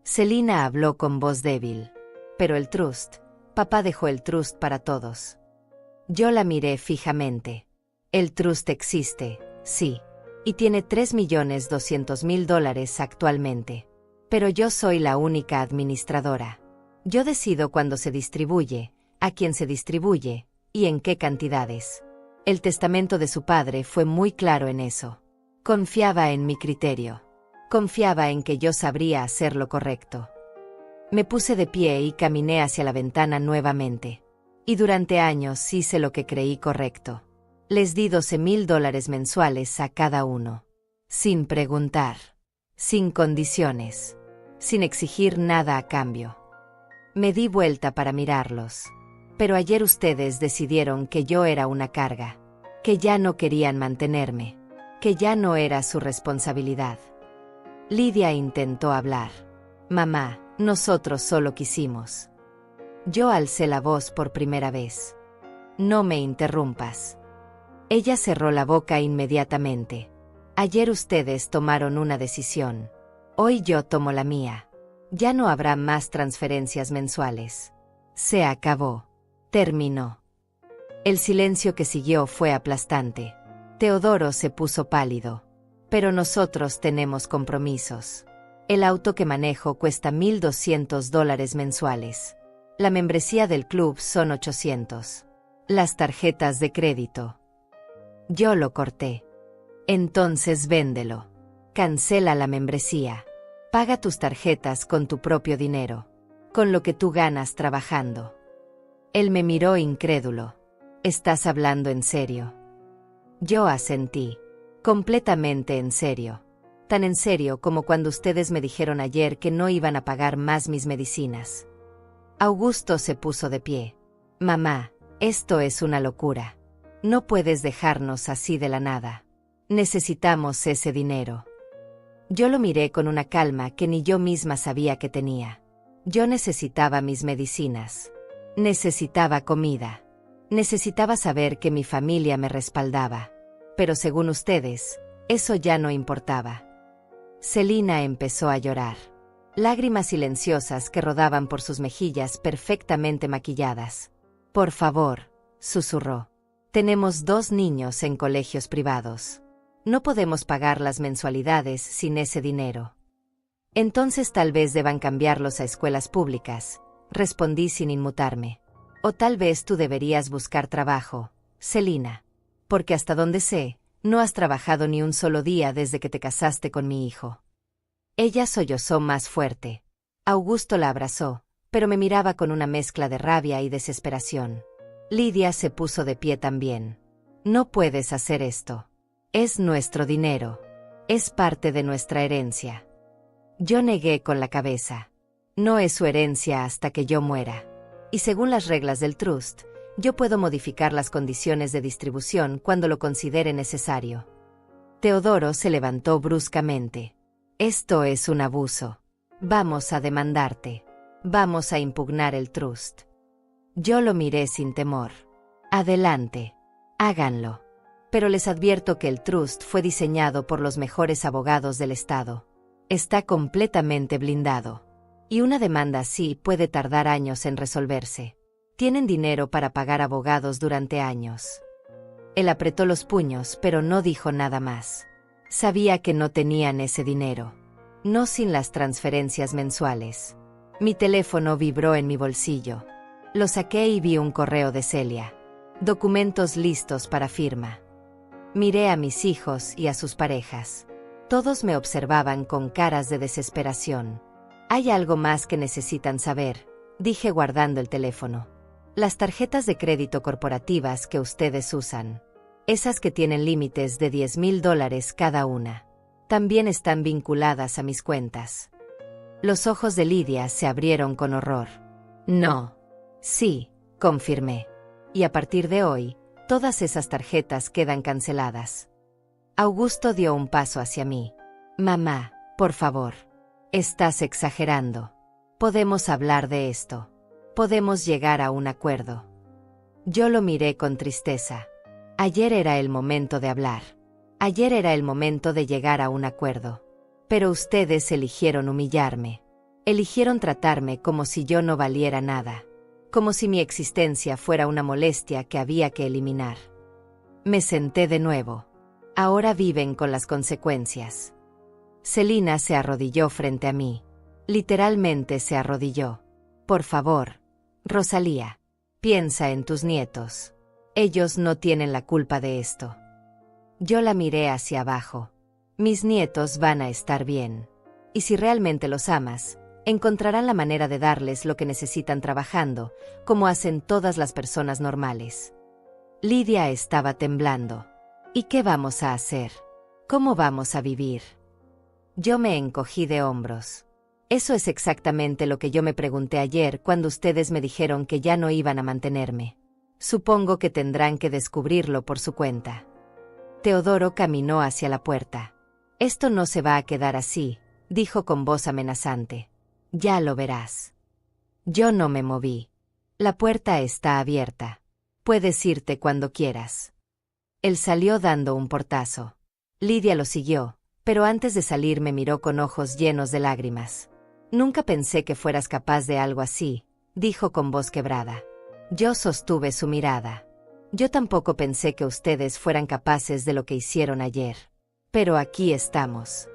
A: Celina habló con voz débil. Pero el trust, papá dejó el trust para todos. Yo la miré fijamente. El trust existe, sí, y tiene $3,200,000 actualmente. Pero yo soy la única administradora. Yo decido cuándo se distribuye, a quién se distribuye, y en qué cantidades. El testamento de su padre fue muy claro en eso. Confiaba en mi criterio. Confiaba en que yo sabría hacer lo correcto. Me puse de pie y caminé hacia la ventana nuevamente. Y durante años hice lo que creí correcto. Les di $12,000 mensuales a cada uno. Sin preguntar. Sin condiciones. Sin exigir nada a cambio. Me di vuelta para mirarlos. Pero ayer ustedes decidieron que yo era una carga. Que ya no querían mantenerme. Que ya no era su responsabilidad. Lidia intentó hablar. Mamá, nosotros solo quisimos. Yo alcé la voz por primera vez. No me interrumpas. Ella cerró la boca inmediatamente. Ayer ustedes tomaron una decisión. Hoy yo tomo la mía. Ya no habrá más transferencias mensuales. Se acabó. Terminó. El silencio que siguió fue aplastante. Teodoro se puso pálido. Pero nosotros tenemos compromisos. El auto que manejo cuesta $1,200 mensuales. La membresía del club son $800. Las tarjetas de crédito. Yo lo corté. Entonces véndelo. Cancela la membresía. Paga tus tarjetas con tu propio dinero. Con lo que tú ganas trabajando. Él me miró incrédulo. ¿Estás hablando en serio? Yo asentí. Completamente en serio. Tan en serio como cuando ustedes me dijeron ayer que no iban a pagar más mis medicinas. Augusto se puso de pie. Mamá, esto es una locura. No puedes dejarnos así de la nada. Necesitamos ese dinero. Yo lo miré con una calma que ni yo misma sabía que tenía. Yo necesitaba mis medicinas. Necesitaba comida. Necesitaba saber que mi familia me respaldaba. Pero según ustedes, eso ya no importaba. Celina empezó a llorar. Lágrimas silenciosas que rodaban por sus mejillas perfectamente maquilladas. Por favor, susurró. Tenemos 2 niños en colegios privados. No podemos pagar las mensualidades sin ese dinero. Entonces tal vez deban cambiarlos a escuelas públicas, respondí sin inmutarme. O tal vez tú deberías buscar trabajo, Selina. Porque hasta donde sé, no has trabajado ni un solo día desde que te casaste con mi hijo. Ella sollozó más fuerte. Augusto la abrazó, pero me miraba con una mezcla de rabia y desesperación. Lidia se puso de pie también. No puedes hacer esto. Es nuestro dinero. Es parte de nuestra herencia. Yo negué con la cabeza. No es su herencia hasta que yo muera. Y según las reglas del trust, yo puedo modificar las condiciones de distribución cuando lo considere necesario. Teodoro se levantó bruscamente. Esto es un abuso. Vamos a demandarte. Vamos a impugnar el trust. Yo lo miré sin temor. Adelante. Háganlo. Pero les advierto que el trust fue diseñado por los mejores abogados del estado. Está completamente blindado. Y una demanda así puede tardar años en resolverse. Tienen dinero para pagar abogados durante años. Él apretó los puños, pero no dijo nada más. Sabía que no tenían ese dinero. No sin las transferencias mensuales. Mi teléfono vibró en mi bolsillo. Lo saqué y vi un correo de Celia. Documentos listos para firma. Miré a mis hijos y a sus parejas. Todos me observaban con caras de desesperación. Hay algo más que necesitan saber, dije guardando el teléfono. Las tarjetas de crédito corporativas que ustedes usan. Esas que tienen límites de $10,000 cada una. También están vinculadas a mis cuentas. Los ojos de Lidia se abrieron con horror. No. Sí, confirmé. Y a partir de hoy, todas esas tarjetas quedan canceladas. Augusto dio un paso hacia mí. Mamá, por favor. Estás exagerando. Podemos hablar de esto. Podemos llegar a un acuerdo. Yo lo miré con tristeza. Ayer era el momento de hablar. Ayer era el momento de llegar a un acuerdo. Pero ustedes eligieron humillarme. Eligieron tratarme como si yo no valiera nada. Como si mi existencia fuera una molestia que había que eliminar. Me senté de nuevo. Ahora viven con las consecuencias. Selina se arrodilló frente a mí. Literalmente se arrodilló. Por favor, Rosalía, piensa en tus nietos. Ellos no tienen la culpa de esto. Yo la miré hacia abajo. Mis nietos van a estar bien. Y si realmente los amas, encontrarán la manera de darles lo que necesitan trabajando, como hacen todas las personas normales. Lidia estaba temblando. ¿Y qué vamos a hacer? ¿Cómo vamos a vivir? Yo me encogí de hombros. Eso es exactamente lo que yo me pregunté ayer cuando ustedes me dijeron que ya no iban a mantenerme. Supongo que tendrán que descubrirlo por su cuenta. Teodoro caminó hacia la puerta. Esto no se va a quedar así, dijo con voz amenazante. Ya lo verás. Yo no me moví. La puerta está abierta. Puedes irte cuando quieras. Él salió dando un portazo. Lidia lo siguió, pero antes de salir me miró con ojos llenos de lágrimas. Nunca pensé que fueras capaz de algo así, dijo con voz quebrada. Yo sostuve su mirada. Yo tampoco pensé que ustedes fueran capaces de lo que hicieron ayer. Pero aquí estamos.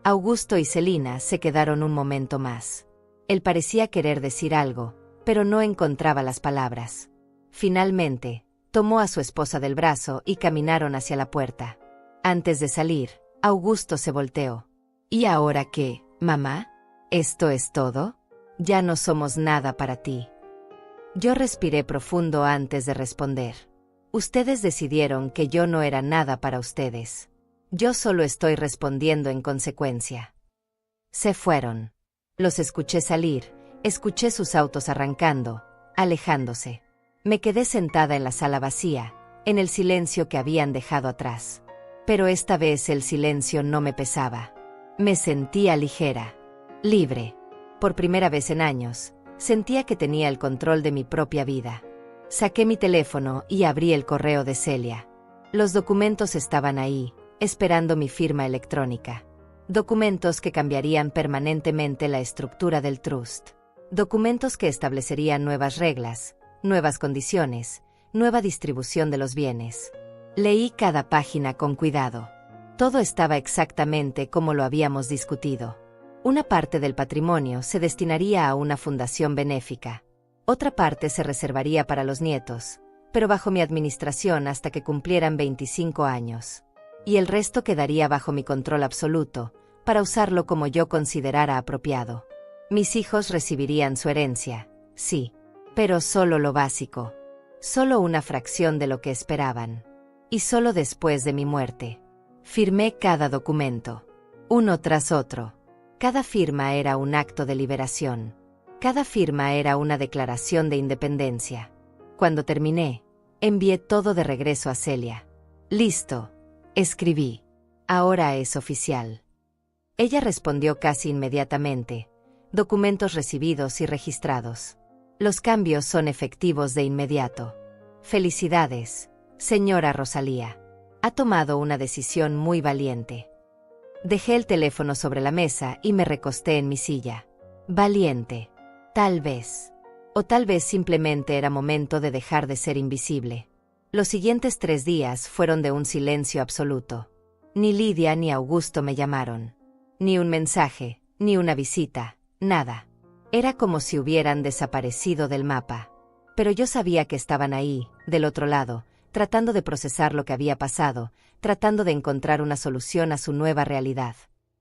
A: Augusto y Selina se quedaron un momento más. Él parecía querer decir algo, pero no encontraba las palabras. Finalmente, tomó a su esposa del brazo y caminaron hacia la puerta. Antes de salir, Augusto se volteó. ¿Y ahora qué, mamá? ¿Esto es todo? Ya no somos nada para ti. Yo respiré profundo antes de responder. Ustedes decidieron que yo no era nada para ustedes. Yo solo estoy respondiendo en consecuencia. Se fueron. Los escuché salir, escuché sus autos arrancando, alejándose. Me quedé sentada en la sala vacía, en el silencio que habían dejado atrás. Pero esta vez el silencio no me pesaba. Me sentía ligera, libre. Por primera vez en años, sentía que tenía el control de mi propia vida. Saqué mi teléfono y abrí el correo de Celia. Los documentos estaban ahí, esperando mi firma electrónica. Documentos que cambiarían permanentemente la estructura del trust. Documentos que establecerían nuevas reglas, nuevas condiciones, nueva distribución de los bienes. Leí cada página con cuidado. Todo estaba exactamente como lo habíamos discutido. Una parte del patrimonio se destinaría a una fundación benéfica. Otra parte se reservaría para los nietos, pero bajo mi administración hasta que cumplieran 25 años. Y el resto quedaría bajo mi control absoluto, para usarlo como yo considerara apropiado. Mis hijos recibirían su herencia, sí, pero solo lo básico. Solo una fracción de lo que esperaban. Y solo después de mi muerte. Firmé cada documento, uno tras otro. Cada firma era un acto de liberación. Cada firma era una declaración de independencia. Cuando terminé, envié todo de regreso a Celia. Listo, escribí. Ahora es oficial. Ella respondió casi inmediatamente. Documentos recibidos y registrados. Los cambios son efectivos de inmediato. Felicidades, señora Rosalía. Ha tomado una decisión muy valiente. Dejé el teléfono sobre la mesa y me recosté en mi silla. Valiente. Tal vez. O tal vez simplemente era momento de dejar de ser invisible. Los siguientes 3 días fueron de un silencio absoluto. Ni Lidia ni Augusto me llamaron. Ni un mensaje, ni una visita, nada. Era como si hubieran desaparecido del mapa. Pero yo sabía que estaban ahí, del otro lado, tratando de procesar lo que había pasado, tratando de encontrar una solución a su nueva realidad.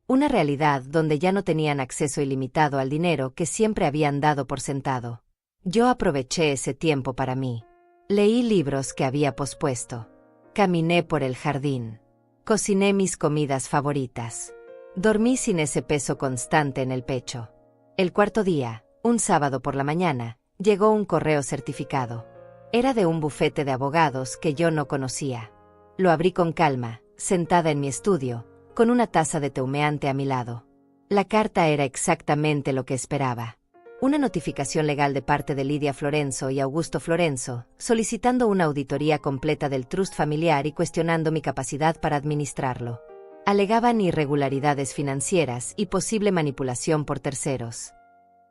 A: Una realidad donde ya no tenían acceso ilimitado al dinero que siempre habían dado por sentado. Yo aproveché ese tiempo para mí. Leí libros que había pospuesto. Caminé por el jardín. Cociné mis comidas favoritas. Dormí sin ese peso constante en el pecho. El 4.º día, un sábado por la mañana, llegó un correo certificado. Era de un bufete de abogados que yo no conocía. Lo abrí con calma, sentada en mi estudio, con una taza de té humeante a mi lado. La carta era exactamente lo que esperaba. Una notificación legal de parte de Lidia Florenzo y Augusto Florenzo, solicitando una auditoría completa del trust familiar y cuestionando mi capacidad para administrarlo. Alegaban irregularidades financieras y posible manipulación por terceros.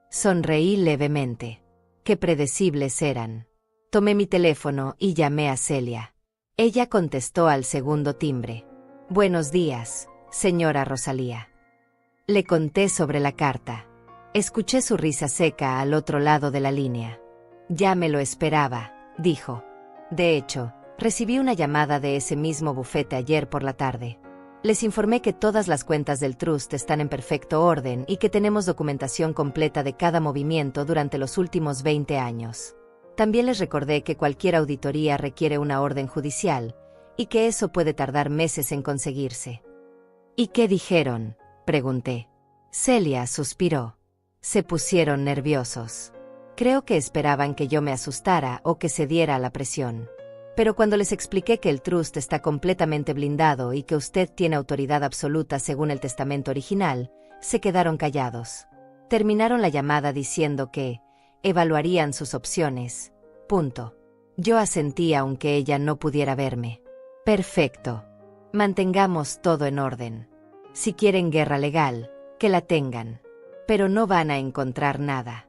A: Sonreí levemente. Qué predecibles eran. Tomé mi teléfono y llamé a Celia. Ella contestó al segundo timbre. Buenos días, señora Rosalía. Le conté sobre la carta. Escuché su risa seca al otro lado de la línea. Ya me lo esperaba, dijo. De hecho, recibí una llamada de ese mismo bufete ayer por la tarde. Les informé que todas las cuentas del trust están en perfecto orden y que tenemos documentación completa de cada movimiento durante los últimos 20 años. También les recordé que cualquier auditoría requiere una orden judicial, y que eso puede tardar meses en conseguirse. ¿Y qué dijeron?, pregunté. Celia suspiró. Se pusieron nerviosos. Creo que esperaban que yo me asustara o que cediera a la presión. Pero cuando les expliqué que el trust está completamente blindado y que usted tiene autoridad absoluta según el testamento original, se quedaron callados. Terminaron la llamada diciendo que evaluarían sus opciones. Punto. Yo asentí aunque ella no pudiera verme. Perfecto. Mantengamos todo en orden. Si quieren guerra legal, que la tengan. Pero no van a encontrar nada.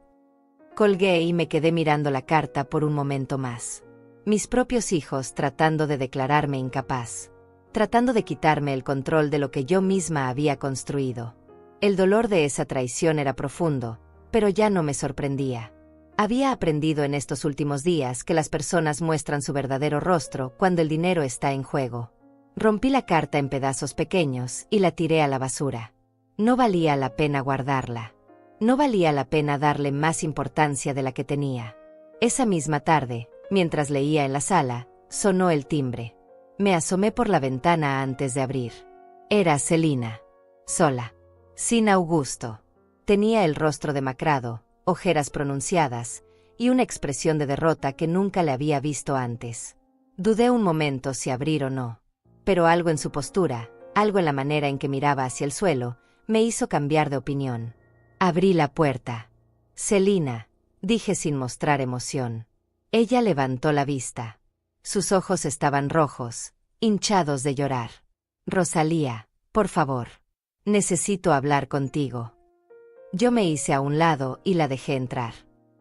A: Colgué y me quedé mirando la carta por un momento más. Mis propios hijos tratando de declararme incapaz. Tratando de quitarme el control de lo que yo misma había construido. El dolor de esa traición era profundo, pero ya no me sorprendía. Había aprendido en estos últimos días que las personas muestran su verdadero rostro cuando el dinero está en juego. Rompí la carta en pedazos pequeños y la tiré a la basura. No valía la pena guardarla. No valía la pena darle más importancia de la que tenía. Esa misma tarde, mientras leía en la sala, sonó el timbre. Me asomé por la ventana antes de abrir. Era Celina. Sola. Sin Augusto. Tenía el rostro demacrado, ojeras pronunciadas, y una expresión de derrota que nunca le había visto antes. Dudé un momento si abrir o no. Pero algo en su postura, algo en la manera en que miraba hacia el suelo, me hizo cambiar de opinión. Abrí la puerta. Celina, dije sin mostrar emoción. Ella levantó la vista. Sus ojos estaban rojos, hinchados de llorar. Rosalía, por favor. Necesito hablar contigo. Yo me hice a un lado y la dejé entrar.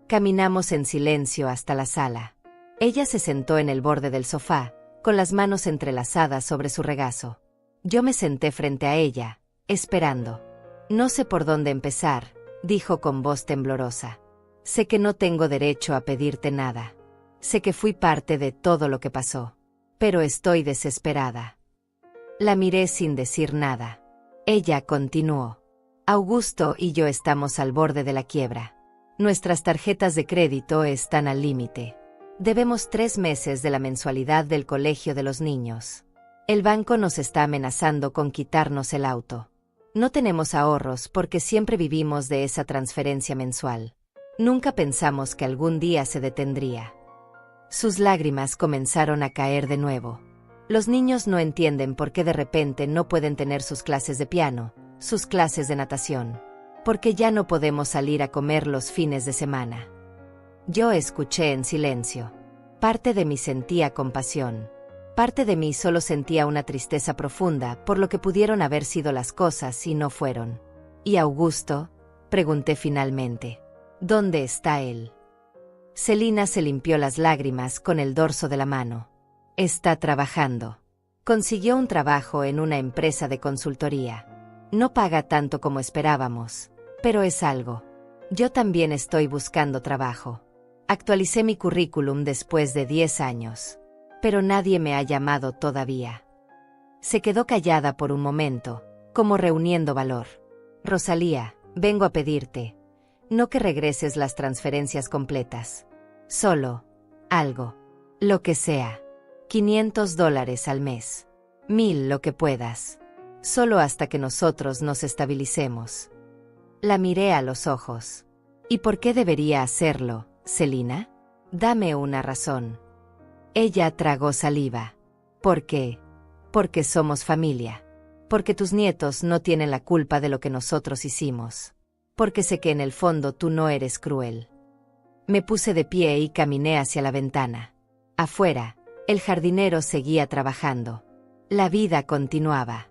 A: Caminamos en silencio hasta la sala. Ella se sentó en el borde del sofá, con las manos entrelazadas sobre su regazo. Yo me senté frente a ella, esperando. No sé por dónde empezar, dijo con voz temblorosa. Sé que no tengo derecho a pedirte nada. Sé que fui parte de todo lo que pasó. Pero estoy desesperada. La miré sin decir nada. Ella continuó. Augusto y yo estamos al borde de la quiebra. Nuestras tarjetas de crédito están al límite. Debemos 3 meses de la mensualidad del colegio de los niños. El banco nos está amenazando con quitarnos el auto. No tenemos ahorros porque siempre vivimos de esa transferencia mensual. Nunca pensamos que algún día se detendría. Sus lágrimas comenzaron a caer de nuevo. Los niños no entienden por qué de repente no pueden tener sus clases de piano, sus clases de natación. Porque ya no podemos salir a comer los fines de semana. Yo escuché en silencio. Parte de mí sentía compasión. Parte de mí solo sentía una tristeza profunda por lo que pudieron haber sido las cosas y no fueron. ¿Y Augusto? Pregunté finalmente. ¿Dónde está él? Celina se limpió las lágrimas con el dorso de la mano. Está trabajando. Consiguió un trabajo en una empresa de consultoría. No paga tanto como esperábamos, pero es algo. Yo también estoy buscando trabajo. Actualicé mi currículum después de 10 años, pero nadie me ha llamado todavía. Se quedó callada por un momento, como reuniendo valor. Rosalía, vengo a pedirte. No que regreses las transferencias completas. Solo algo. Lo que sea. $500 al mes. 1000 lo que puedas. Solo hasta que nosotros nos estabilicemos. La miré a los ojos. ¿Y por qué debería hacerlo, Celina? Dame una razón. Ella tragó saliva. ¿Por qué? Porque somos familia. Porque tus nietos no tienen la culpa de lo que nosotros hicimos. Porque sé que en el fondo tú no eres cruel. Me puse de pie y caminé hacia la ventana. Afuera, el jardinero seguía trabajando. La vida continuaba.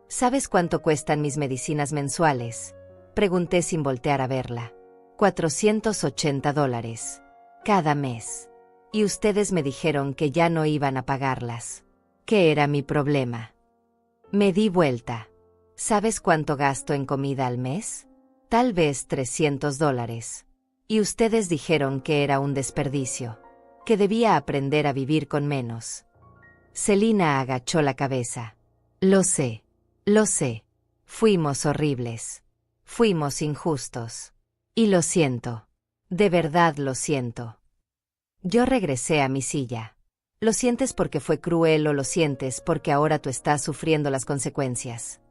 A: ¿Sabes cuánto cuestan mis medicinas mensuales? Pregunté sin voltear a verla. $480. Cada mes. Y ustedes me dijeron que ya no iban a pagarlas. ¿Qué era mi problema? Me di vuelta. ¿Sabes cuánto gasto en comida al mes? Tal vez $300. Y ustedes dijeron que era un desperdicio. Que debía aprender a vivir con menos. Celina agachó la cabeza. Lo sé. Lo sé. Fuimos horribles. Fuimos injustos. Y lo siento. De verdad lo siento. Yo regresé a mi silla. ¿Lo sientes porque fue cruel o lo sientes porque ahora tú estás sufriendo las consecuencias?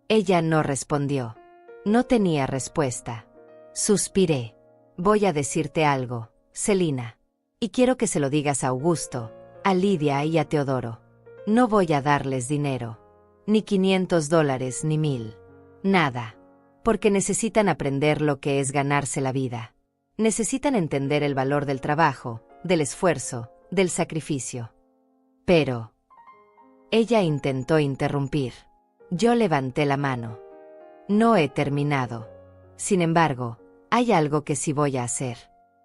A: Ella no respondió. No tenía respuesta. Suspiré. Voy a decirte algo, Celina. Y quiero que se lo digas a Augusto, a Lidia y a Teodoro. No voy a darles dinero. Ni $500 ni 1000. Nada. Porque necesitan aprender lo que es ganarse la vida. Necesitan entender el valor del trabajo, del esfuerzo, del sacrificio. Pero... Ella intentó interrumpir. Yo levanté la mano. No he terminado. Sin embargo, hay algo que sí voy a hacer.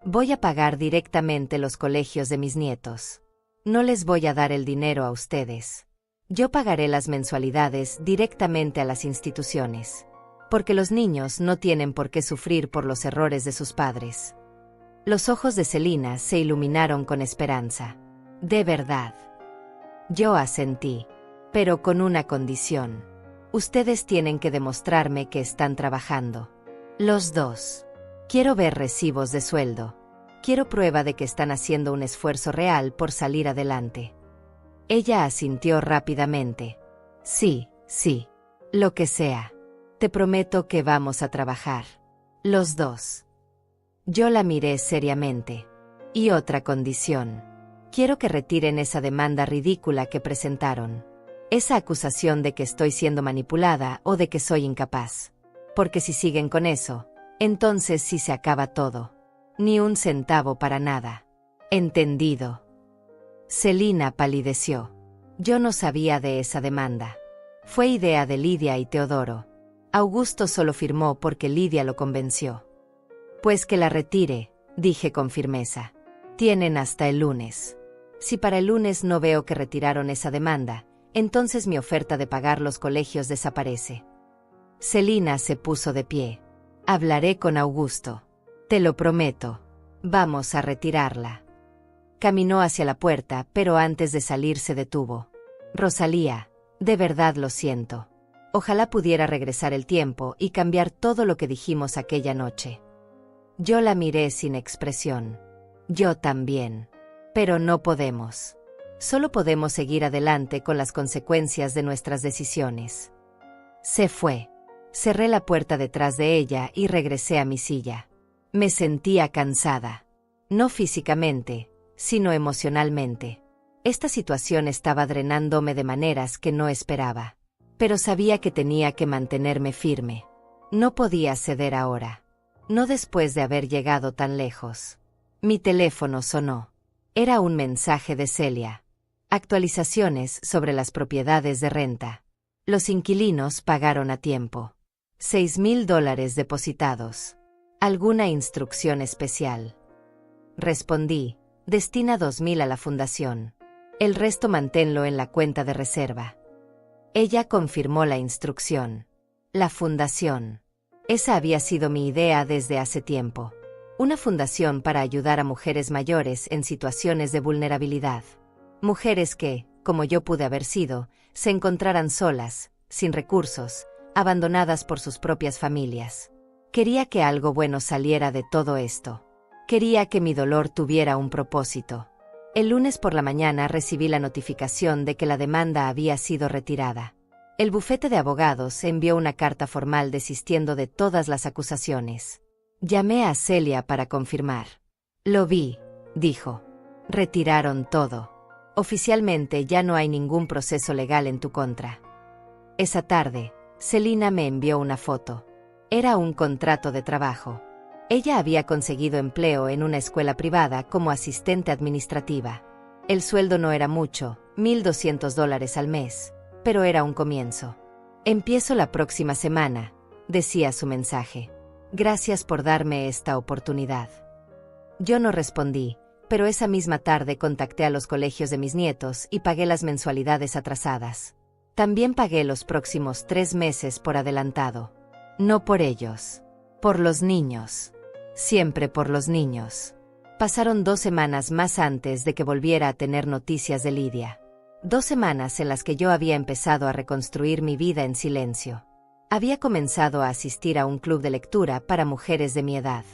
A: Voy a pagar directamente los colegios de mis nietos. No les voy a dar el dinero a ustedes. Yo pagaré las mensualidades directamente a las instituciones. Porque los niños no tienen por qué sufrir por los errores de sus padres. Los ojos de Celina se iluminaron con esperanza. De verdad. Yo asentí. Pero con una condición. Ustedes tienen que demostrarme que están trabajando. Los dos. Quiero ver recibos de sueldo. Quiero prueba de que están haciendo un esfuerzo real por salir adelante. Ella asintió rápidamente. Sí, sí. Lo que sea. Te prometo que vamos a trabajar. Los dos. Yo la miré seriamente. Y otra condición. Quiero que retiren esa demanda ridícula que presentaron. Esa acusación de que estoy siendo manipulada o de que soy incapaz. Porque si siguen con eso, entonces sí se acaba todo. Ni un centavo para nada. Entendido. Celina palideció. Yo no sabía de esa demanda. Fue idea de Lidia y Teodoro. Augusto solo firmó porque Lidia lo convenció. Pues que la retire, dije con firmeza. Tienen hasta el lunes. Si para el lunes no veo que retiraron esa demanda, entonces mi oferta de pagar los colegios desaparece. Celina se puso de pie. Hablaré con Augusto. Te lo prometo. Vamos a retirarla. Caminó hacia la puerta, pero antes de salir se detuvo. Rosalía, de verdad lo siento. Ojalá pudiera regresar el tiempo y cambiar todo lo que dijimos aquella noche. Yo la miré sin expresión. Yo también. Pero no podemos. Solo podemos seguir adelante con las consecuencias de nuestras decisiones. Se fue. Cerré la puerta detrás de ella y regresé a mi silla. Me sentía cansada. No físicamente, sino emocionalmente. Esta situación estaba drenándome de maneras que no esperaba. Pero sabía que tenía que mantenerme firme. No podía ceder ahora. No después de haber llegado tan lejos. Mi teléfono sonó. Era un mensaje de Celia. Actualizaciones sobre las propiedades de renta. Los inquilinos pagaron a tiempo. $6,000 depositados. ¿Alguna instrucción especial? Respondí, destina 2,000 a la fundación. El resto manténlo en la cuenta de reserva. Ella confirmó la instrucción. La fundación. Esa había sido mi idea desde hace tiempo. Una fundación para ayudar a mujeres mayores en situaciones de vulnerabilidad. Mujeres que, como yo pude haber sido, se encontraran solas, sin recursos, abandonadas por sus propias familias. Quería que algo bueno saliera de todo esto. Quería que mi dolor tuviera un propósito. El lunes por la mañana recibí la notificación de que la demanda había sido retirada. El bufete de abogados envió una carta formal desistiendo de todas las acusaciones. Llamé a Celia para confirmar. Lo vi, dijo. Retiraron todo. Oficialmente ya no hay ningún proceso legal en tu contra. Esa tarde, Celina me envió una foto. Era un contrato de trabajo. Ella había conseguido empleo en una escuela privada como asistente administrativa. El sueldo no era mucho, $1,200 al mes, pero era un comienzo. Empiezo la próxima semana, decía su mensaje. Gracias por darme esta oportunidad. Yo no respondí, pero esa misma tarde contacté a los colegios de mis nietos y pagué las mensualidades atrasadas. También pagué los próximos 3 meses por adelantado. No por ellos. Por los niños. Siempre por los niños. Pasaron 2 semanas más antes de que volviera a tener noticias de Lidia. 2 semanas en las que yo había empezado a reconstruir mi vida en silencio. Había comenzado a asistir a un club de lectura para mujeres de mi edad.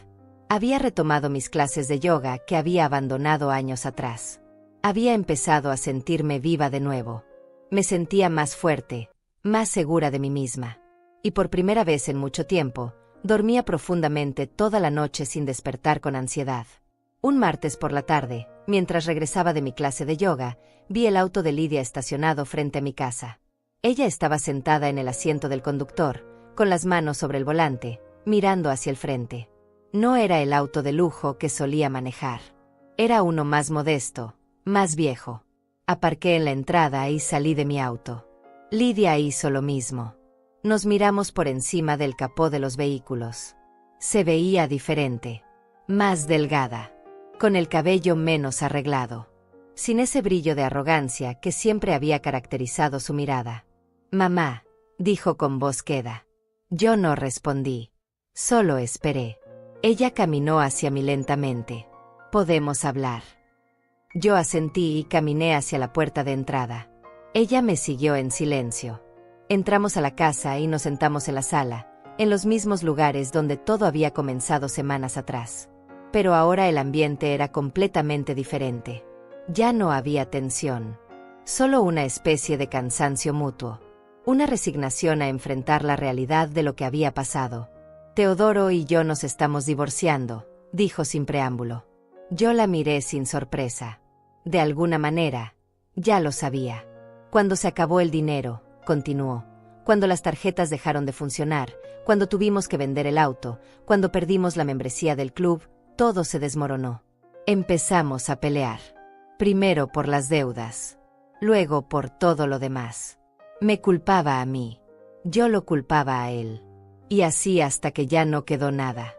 A: Había retomado mis clases de yoga que había abandonado años atrás. Había empezado a sentirme viva de nuevo. Me sentía más fuerte, más segura de mí misma. Y por primera vez en mucho tiempo, dormía profundamente toda la noche sin despertar con ansiedad. Un martes por la tarde, mientras regresaba de mi clase de yoga, vi el auto de Lidia estacionado frente a mi casa. Ella estaba sentada en el asiento del conductor, con las manos sobre el volante, mirando hacia el frente. No era el auto de lujo que solía manejar. Era uno más modesto, más viejo. Aparqué en la entrada y salí de mi auto. Lidia hizo lo mismo. Nos miramos por encima del capó de los vehículos. Se veía diferente. Más delgada. Con el cabello menos arreglado. Sin ese brillo de arrogancia que siempre había caracterizado su mirada. «Mamá», dijo con voz queda. Yo no respondí. Solo esperé. Ella caminó hacia mí lentamente. «¿Podemos hablar?» Yo asentí y caminé hacia la puerta de entrada. Ella me siguió en silencio. Entramos a la casa y nos sentamos en la sala, en los mismos lugares donde todo había comenzado semanas atrás. Pero ahora el ambiente era completamente diferente. Ya no había tensión. Solo una especie de cansancio mutuo. Una resignación a enfrentar la realidad de lo que había pasado. «Teodoro y yo nos estamos divorciando», dijo sin preámbulo. Yo la miré sin sorpresa. De alguna manera, ya lo sabía. Cuando se acabó el dinero, continuó. Cuando las tarjetas dejaron de funcionar, cuando tuvimos que vender el auto, cuando perdimos la membresía del club, todo se desmoronó. Empezamos a pelear. Primero por las deudas. Luego por todo lo demás. Me culpaba a mí. Yo lo culpaba a él. Y así hasta que ya no quedó nada.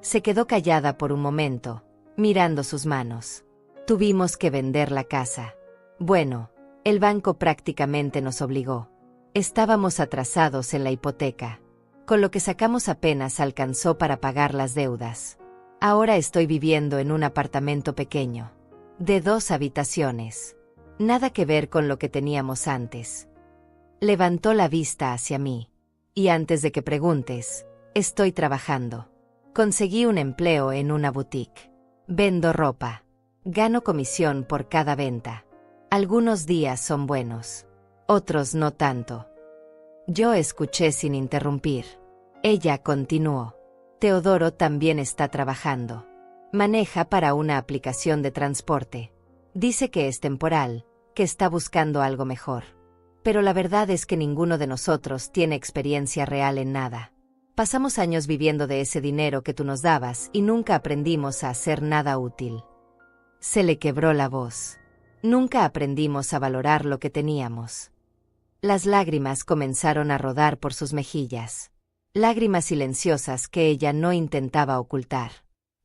A: Se quedó callada por un momento, mirando sus manos. Tuvimos que vender la casa. Bueno, el banco prácticamente nos obligó. Estábamos atrasados en la hipoteca. Con lo que sacamos apenas alcanzó para pagar las deudas. Ahora estoy viviendo en un apartamento pequeño, de 2 habitaciones. Nada que ver con lo que teníamos antes. Levantó la vista hacia mí. Y antes de que preguntes, estoy trabajando. Conseguí un empleo en una boutique. Vendo ropa. Gano comisión por cada venta. Algunos días son buenos. Otros no tanto. Yo escuché sin interrumpir. Ella continuó. Teodoro también está trabajando. Maneja para una aplicación de transporte. Dice que es temporal, que está buscando algo mejor. Pero la verdad es que ninguno de nosotros tiene experiencia real en nada. Pasamos años viviendo de ese dinero que tú nos dabas y nunca aprendimos a hacer nada útil. Se le quebró la voz. Nunca aprendimos a valorar lo que teníamos. Las lágrimas comenzaron a rodar por sus mejillas. Lágrimas silenciosas que ella no intentaba ocultar.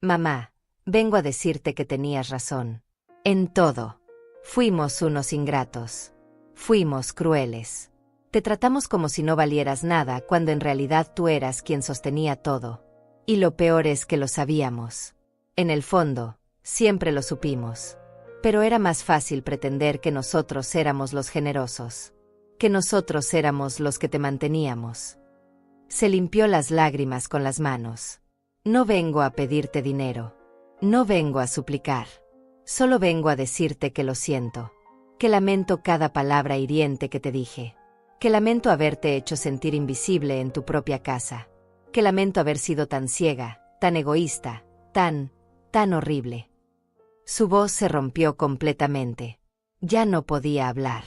A: Mamá, vengo a decirte que tenías razón. En todo. Fuimos unos ingratos. Fuimos crueles. Te tratamos como si no valieras nada cuando en realidad tú eras quien sostenía todo. Y lo peor es que lo sabíamos. En el fondo, siempre lo supimos. Pero era más fácil pretender que nosotros éramos los generosos. Que nosotros éramos los que te manteníamos. Se limpió las lágrimas con las manos. No vengo a pedirte dinero. No vengo a suplicar. Solo vengo a decirte que lo siento. Que lamento cada palabra hiriente que te dije. Que lamento haberte hecho sentir invisible en tu propia casa. Que lamento haber sido tan ciega, tan egoísta, tan horrible. Su voz se rompió completamente. Ya no podía hablar.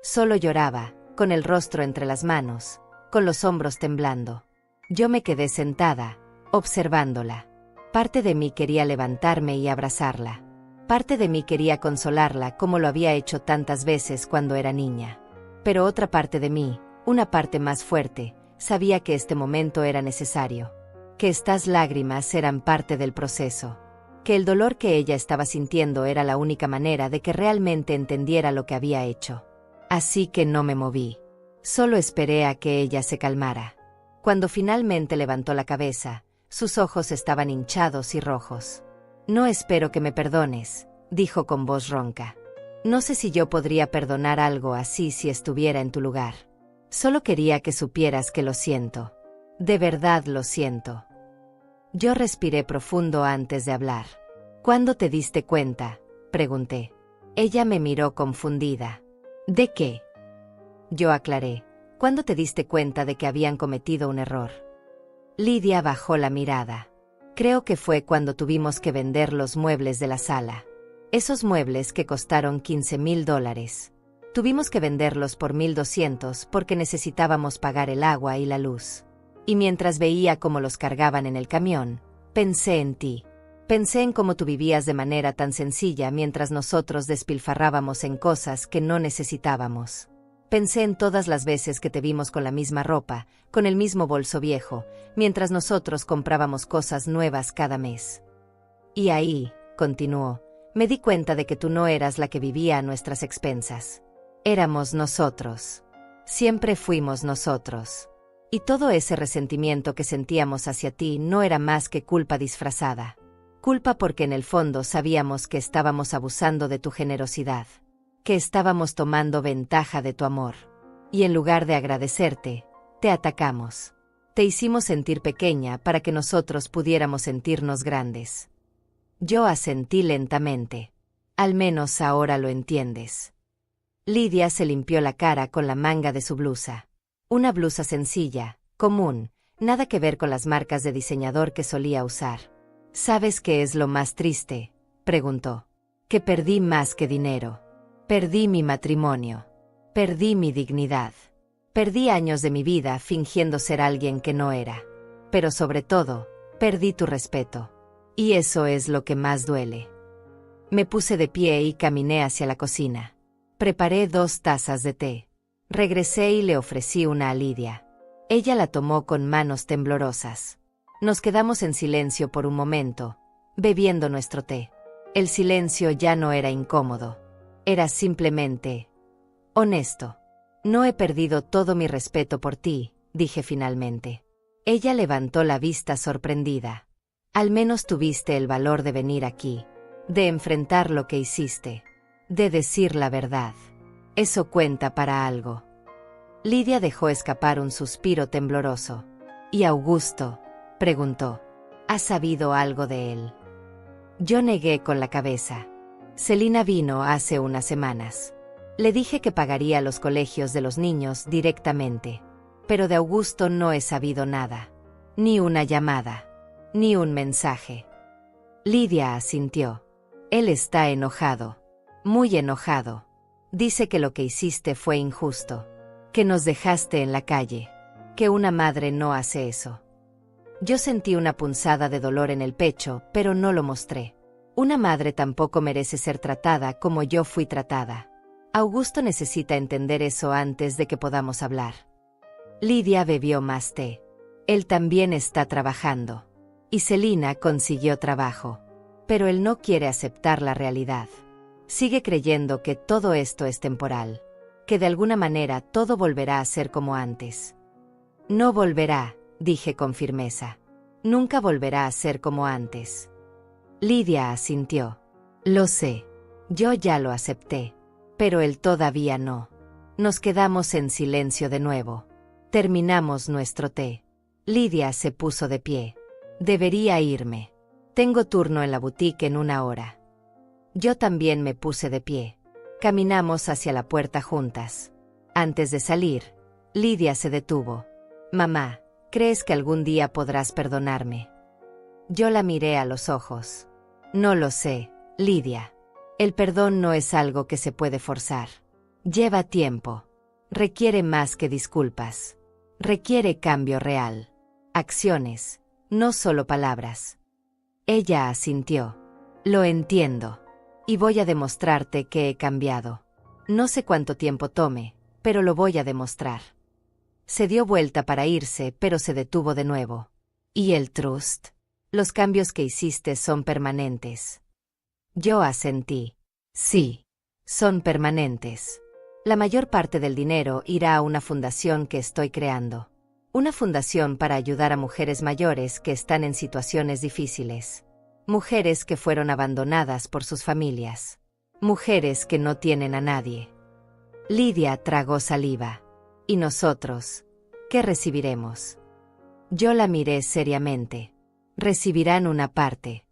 A: Solo lloraba, con el rostro entre las manos, con los hombros temblando. Yo me quedé sentada, observándola. Parte de mí quería levantarme y abrazarla. Parte de mí quería consolarla como lo había hecho tantas veces cuando era niña. Pero otra parte de mí, una parte más fuerte, sabía que este momento era necesario. Que estas lágrimas eran parte del proceso. Que el dolor que ella estaba sintiendo era la única manera de que realmente entendiera lo que había hecho. Así que no me moví. Solo esperé a que ella se calmara. Cuando finalmente levantó la cabeza, sus ojos estaban hinchados y rojos. No espero que me perdones, dijo con voz ronca. No sé si yo podría perdonar algo así si estuviera en tu lugar. Solo quería que supieras que lo siento. De verdad lo siento. Yo respiré profundo antes de hablar. ¿Cuándo te diste cuenta?, pregunté. Ella me miró confundida. ¿De qué? Yo aclaré. ¿Cuándo te diste cuenta de que habían cometido un error? Lidia bajó la mirada. Creo que fue cuando tuvimos que vender los muebles de la sala. Esos muebles que costaron $15,000. Tuvimos que venderlos por 1,200 porque necesitábamos pagar el agua y la luz. Y mientras veía cómo los cargaban en el camión, pensé en ti. Pensé en cómo tú vivías de manera tan sencilla mientras nosotros despilfarrábamos en cosas que no necesitábamos. Pensé en todas las veces que te vimos con la misma ropa, con el mismo bolso viejo, mientras nosotros comprábamos cosas nuevas cada mes. Y ahí, continuó, me di cuenta de que tú no eras la que vivía a nuestras expensas. Éramos nosotros. Siempre fuimos nosotros. Y todo ese resentimiento que sentíamos hacia ti no era más que culpa disfrazada. Culpa porque en el fondo sabíamos que estábamos abusando de tu generosidad. Que estábamos tomando ventaja de tu amor. Y en lugar de agradecerte, te atacamos. Te hicimos sentir pequeña para que nosotros pudiéramos sentirnos grandes. Yo asentí lentamente. Al menos ahora lo entiendes. Lidia se limpió la cara con la manga de su blusa. Una blusa sencilla, común, nada que ver con las marcas de diseñador que solía usar. ¿Sabes qué es lo más triste?, preguntó. Que perdí más que dinero. Perdí mi matrimonio. Perdí mi dignidad. Perdí años de mi vida fingiendo ser alguien que no era. Pero sobre todo, perdí tu respeto. Y eso es lo que más duele. Me puse de pie y caminé hacia la cocina. Preparé 2 tazas de té. Regresé y le ofrecí una a Lidia. Ella la tomó con manos temblorosas. Nos quedamos en silencio por un momento, bebiendo nuestro té. El silencio ya no era incómodo. Era simplemente honesto. No he perdido todo mi respeto por ti, dije finalmente. Ella levantó la vista sorprendida. Al menos tuviste el valor de venir aquí, de enfrentar lo que hiciste, de decir la verdad. Eso cuenta para algo. Lidia dejó escapar un suspiro tembloroso. ¿Y Augusto?, preguntó. ¿Has sabido algo de él? Yo negué con la cabeza. Celina vino hace unas semanas. Le dije que pagaría los colegios de los niños directamente. Pero de Augusto no he sabido nada. Ni una llamada. Ni un mensaje. Lidia asintió. Él está enojado. Muy enojado. Dice que lo que hiciste fue injusto. Que nos dejaste en la calle. Que una madre no hace eso. Yo sentí una punzada de dolor en el pecho, pero no lo mostré. Una madre tampoco merece ser tratada como yo fui tratada. Augusto necesita entender eso antes de que podamos hablar. Lidia bebió más té. Él también está trabajando. Y Celina consiguió trabajo. Pero él no quiere aceptar la realidad. Sigue creyendo que todo esto es temporal. Que de alguna manera todo volverá a ser como antes. No volverá, dije con firmeza. Nunca volverá a ser como antes. Lidia asintió. Lo sé. Yo ya lo acepté. Pero él todavía no. Nos quedamos en silencio de nuevo. Terminamos nuestro té. Lidia se puso de pie. Debería irme. Tengo turno en la boutique en 1 hora. Yo también me puse de pie. Caminamos hacia la puerta juntas. Antes de salir, Lidia se detuvo. Mamá, ¿crees que algún día podrás perdonarme? Yo la miré a los ojos. No lo sé, Lidia. El perdón no es algo que se puede forzar. Lleva tiempo. Requiere más que disculpas. Requiere cambio real. Acciones, no solo palabras. Ella asintió. Lo entiendo. Y voy a demostrarte que he cambiado. No sé cuánto tiempo tome, pero lo voy a demostrar. Se dio vuelta para irse, pero se detuvo de nuevo. ¿Y el trust? Los cambios que hiciste son permanentes. Yo asentí. Sí, son permanentes. La mayor parte del dinero irá a una fundación que estoy creando. Una fundación para ayudar a mujeres mayores que están en situaciones difíciles. Mujeres que fueron abandonadas por sus familias. Mujeres que no tienen a nadie. Lidia tragó saliva. ¿Y nosotros? ¿Qué recibiremos? Yo la miré seriamente. Recibirán una parte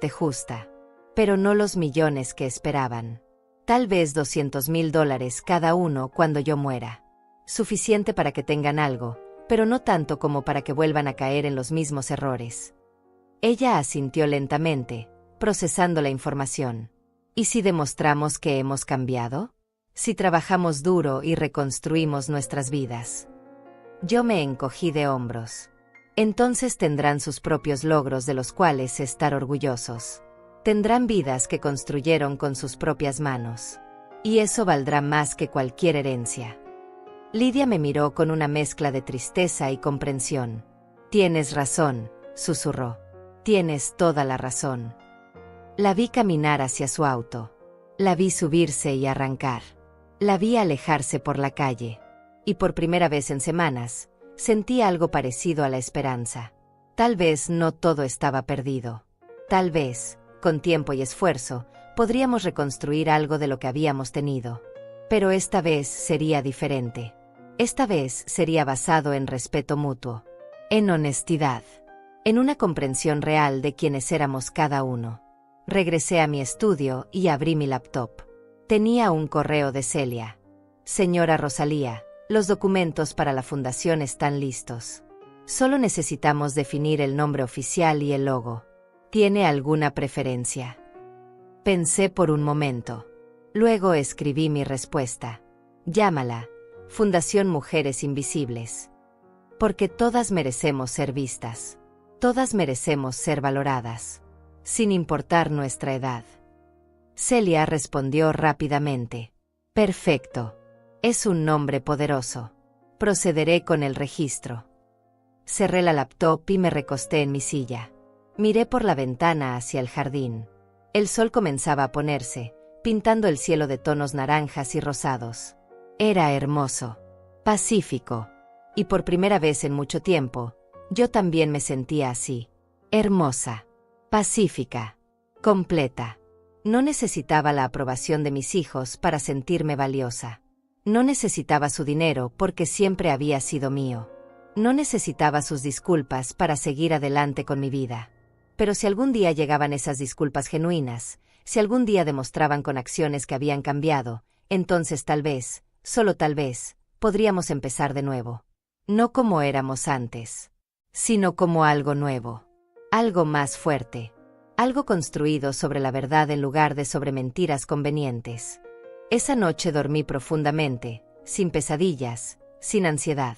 A: justa. Pero no los millones que esperaban. Tal vez $200,000 cada uno cuando yo muera. Suficiente para que tengan algo, pero no tanto como para que vuelvan a caer en los mismos errores. Ella asintió lentamente, procesando la información. ¿Y si demostramos que hemos cambiado? Si trabajamos duro y reconstruimos nuestras vidas. Yo me encogí de hombros. Entonces tendrán sus propios logros de los cuales estar orgullosos. Tendrán vidas que construyeron con sus propias manos. Y eso valdrá más que cualquier herencia. Lidia me miró con una mezcla de tristeza y comprensión. Tienes razón, susurró. Tienes toda la razón. La vi caminar hacia su auto. La vi subirse y arrancar. La vi alejarse por la calle. Y por primera vez en semanas, sentí algo parecido a la esperanza. Tal vez no todo estaba perdido. Tal vez, con tiempo y esfuerzo, podríamos reconstruir algo de lo que habíamos tenido. Pero esta vez sería diferente. Esta vez sería basado en respeto mutuo. En honestidad. En una comprensión real de quiénes éramos cada uno. Regresé a mi estudio y abrí mi laptop. Tenía un correo de Celia. Señora Rosalía, los documentos para la fundación están listos. Solo necesitamos definir el nombre oficial y el logo. ¿Tiene alguna preferencia? Pensé por un momento. Luego escribí mi respuesta. Llámala, Fundación Mujeres Invisibles. Porque todas merecemos ser vistas. Todas merecemos ser valoradas. Sin importar nuestra edad. Celia respondió rápidamente. Perfecto. Es un nombre poderoso. Procederé con el registro. Cerré la laptop y me recosté en mi silla. Miré por la ventana hacia el jardín. El sol comenzaba a ponerse, pintando el cielo de tonos naranjas y rosados. Era hermoso, pacífico, y por primera vez en mucho tiempo, Yo también me sentía así. Hermosa. Pacífica. Completa. No necesitaba la aprobación de mis hijos para sentirme valiosa. No necesitaba su dinero porque siempre había sido mío. No necesitaba sus disculpas para seguir adelante con mi vida. Pero si algún día llegaban esas disculpas genuinas, si algún día demostraban con acciones que habían cambiado, entonces tal vez, solo tal vez, podríamos empezar de nuevo. No como éramos antes, sino como algo nuevo. Algo más fuerte. Algo construido sobre la verdad en lugar de sobre mentiras convenientes. Esa noche dormí profundamente, sin pesadillas, sin ansiedad.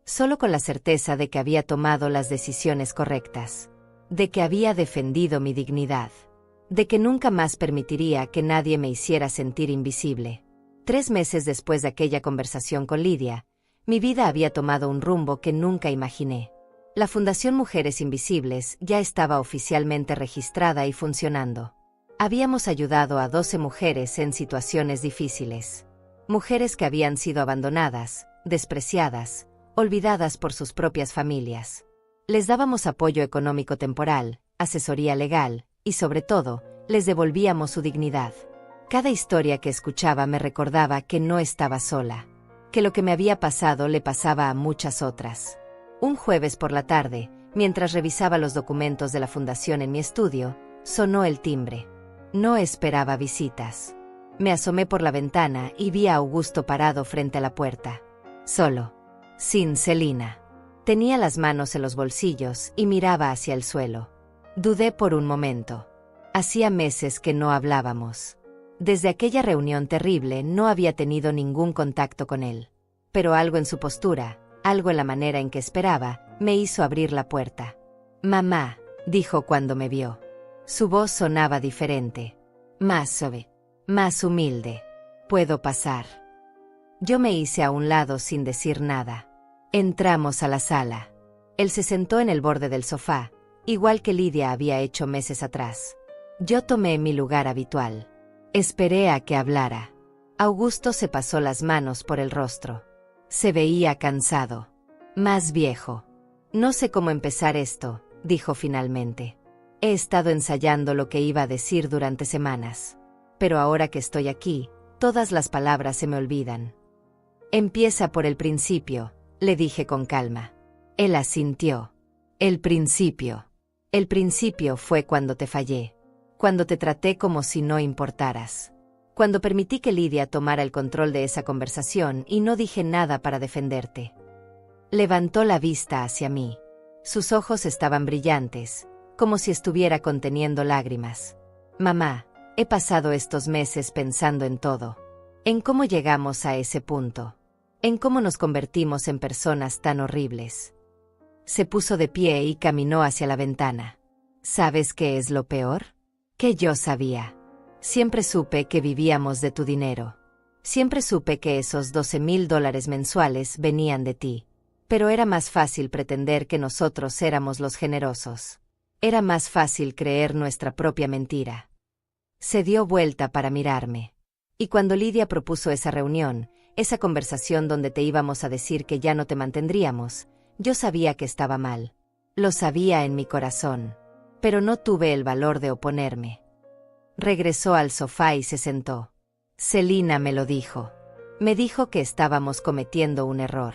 A: Solo con la certeza de que había tomado las decisiones correctas. De que había defendido mi dignidad. De que nunca más permitiría que nadie me hiciera sentir invisible. 3 meses después de aquella conversación con Lidia, mi vida había tomado un rumbo que nunca imaginé. La Fundación Mujeres Invisibles ya estaba oficialmente registrada y funcionando. Habíamos ayudado a 12 mujeres en situaciones difíciles. Mujeres que habían sido abandonadas, despreciadas, olvidadas por sus propias familias. Les dábamos apoyo económico temporal, asesoría legal, y sobre todo, les devolvíamos su dignidad. Cada historia que escuchaba me recordaba que no estaba sola. Que lo que me había pasado le pasaba a muchas otras. Un jueves por la tarde, mientras revisaba los documentos de la fundación en mi estudio, sonó el timbre. No esperaba visitas. Me asomé por la ventana y vi a Augusto parado frente a la puerta. Solo. Sin Celina. Tenía las manos en los bolsillos y miraba hacia el suelo. Dudé por un momento. Hacía meses que no hablábamos. Desde aquella reunión terrible no había tenido ningún contacto con él. Pero algo en su postura, algo en la manera en que esperaba, me hizo abrir la puerta. «Mamá», dijo cuando me vio. Su voz sonaba diferente. Más suave. Más humilde. «¿Puedo pasar?» Yo me hice a un lado sin decir nada. Entramos a la sala. Él se sentó en el borde del sofá, igual que Lidia había hecho meses atrás. Yo tomé mi lugar habitual. Esperé a que hablara. Augusto se pasó las manos por el rostro. Se veía cansado. Más viejo. «No sé cómo empezar esto», dijo finalmente. «He estado ensayando lo que iba a decir durante semanas. Pero ahora que estoy aquí, todas las palabras se me olvidan». «Empieza por el principio», le dije con calma. Él asintió. «El principio. El principio fue cuando te fallé. Cuando te traté como si no importaras. Cuando permití que Lidia tomara el control de esa conversación y no dije nada para defenderte». Levantó la vista hacia mí. Sus ojos estaban brillantes, como si estuviera conteniendo lágrimas. «Mamá, he pasado estos meses pensando en todo. En cómo llegamos a ese punto. En cómo nos convertimos en personas tan horribles». Se puso de pie y caminó hacia la ventana. «¿Sabes qué es lo peor? Que yo sabía. Siempre supe que vivíamos de tu dinero. Siempre supe que esos $12,000 mensuales venían de ti. Pero era más fácil pretender que nosotros éramos los generosos. Era más fácil creer nuestra propia mentira». Se dio vuelta para mirarme. Y cuando Lidia propuso esa reunión, esa conversación donde te íbamos a decir que ya no te mantendríamos, yo sabía que estaba mal. Lo sabía en mi corazón. Pero no tuve el valor de oponerme. Regresó al sofá y se sentó. «Celina me lo dijo. Me dijo que estábamos cometiendo un error.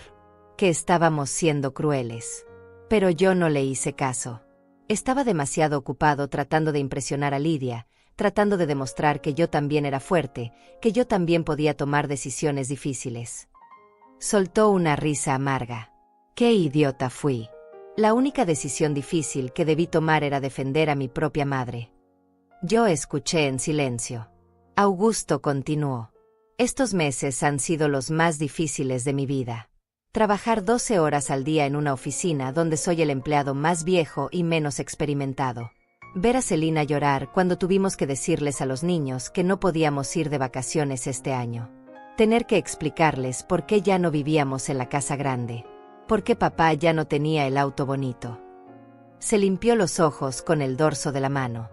A: Que estábamos siendo crueles. Pero yo no le hice caso. Estaba demasiado ocupado tratando de impresionar a Lidia, tratando de demostrar que yo también era fuerte, que yo también podía tomar decisiones difíciles». Soltó una risa amarga. «Qué idiota fui. La única decisión difícil que debí tomar era defender a mi propia madre». Yo escuché en silencio. Augusto continuó. «Estos meses han sido los más difíciles de mi vida. Trabajar 12 horas al día en una oficina donde soy el empleado más viejo y menos experimentado. Ver a Celina llorar cuando tuvimos que decirles a los niños que no podíamos ir de vacaciones este año. Tener que explicarles por qué ya no vivíamos en la casa grande. Por qué papá ya no tenía el auto bonito». Se limpió los ojos con el dorso de la mano.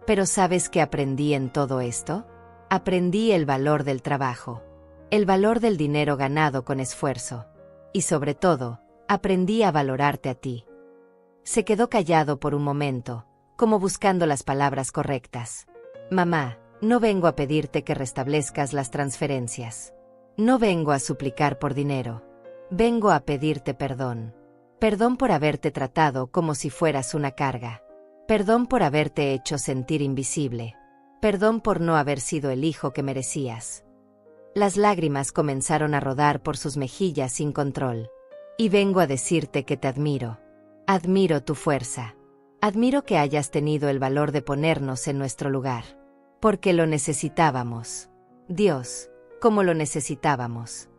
A: «¿Pero sabes qué aprendí en todo esto? Aprendí el valor del trabajo. El valor del dinero ganado con esfuerzo. Y sobre todo, aprendí a valorarte a ti. Se quedó callado por un momento, como buscando las palabras correctas. Mamá, no vengo a pedirte que restablezcas las transferencias. No vengo a suplicar por dinero. Vengo a pedirte perdón. Perdón por haberte tratado como si fueras una carga. Perdón por haberte hecho sentir invisible. Perdón por no haber sido el hijo que merecías. Las lágrimas comenzaron a rodar por sus mejillas sin control. Y vengo a decirte que te admiro. Admiro tu fuerza. Admiro que hayas tenido el valor de ponernos en nuestro lugar. Porque lo necesitábamos. Dios, como lo necesitábamos.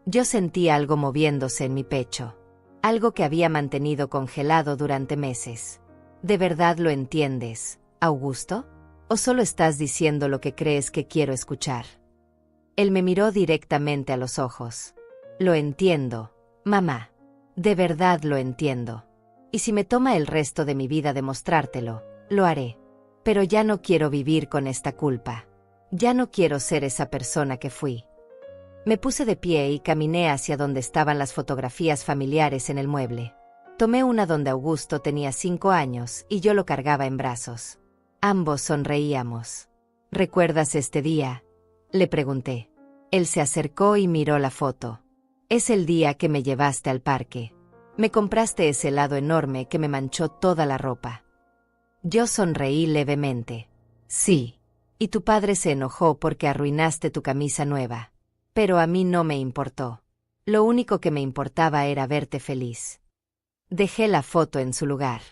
A: Yo sentí algo moviéndose en mi pecho. Algo que había mantenido congelado durante meses. ¿De verdad lo entiendes, Augusto? ¿O solo estás diciendo lo que crees que quiero escuchar? Él me miró directamente a los ojos. Lo entiendo, mamá. De verdad lo entiendo. Y si me toma el resto de mi vida demostrártelo, lo haré. Pero ya no quiero vivir con esta culpa. Ya no quiero ser esa persona que fui. Me puse de pie y caminé hacia donde estaban las fotografías familiares en el mueble. Tomé una donde Augusto tenía 5 años y yo lo cargaba en brazos. Ambos sonreíamos. ¿Recuerdas este día?, le pregunté. Él se acercó y miró la foto. Es el día que me llevaste al parque. Me compraste ese helado enorme que me manchó toda la ropa. Yo sonreí levemente. Sí. Y tu padre se enojó porque arruinaste tu camisa nueva. Pero a mí no me importó. Lo único que me importaba era verte feliz. Dejé la foto en su lugar.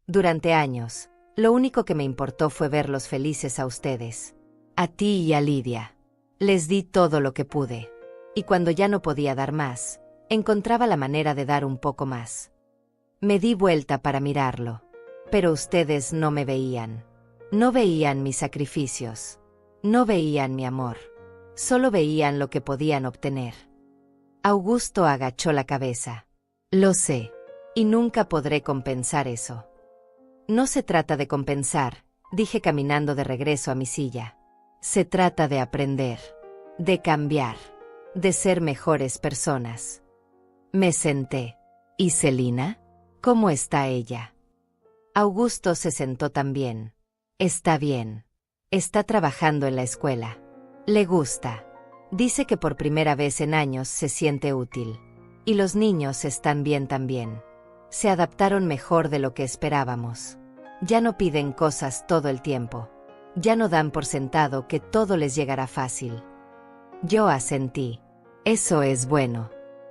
A: Durante años, lo único que me importó fue verlos felices a ustedes. A ti y a Lidia. Les di todo lo que pude. Y cuando ya no podía dar más, encontraba la manera de dar un poco más. Me di vuelta para mirarlo. Pero ustedes no me veían. No veían mis sacrificios. No veían mi amor. Solo veían lo que podían obtener. Augusto agachó la cabeza. Lo sé. Y nunca podré compensar eso. No se trata de compensar, dije caminando de regreso a mi silla. Se trata de aprender. De cambiar. De ser mejores personas. Me senté. ¿Y Celina? ¿Cómo está ella? Augusto se sentó también. Está bien. Está trabajando en la escuela. Le gusta. Dice que por primera vez en años se siente útil. Y los niños están bien también. Se adaptaron mejor de lo que esperábamos. Ya no piden cosas todo el tiempo. Ya no dan por sentado que todo les llegará fácil. Yo asentí. Eso es bueno.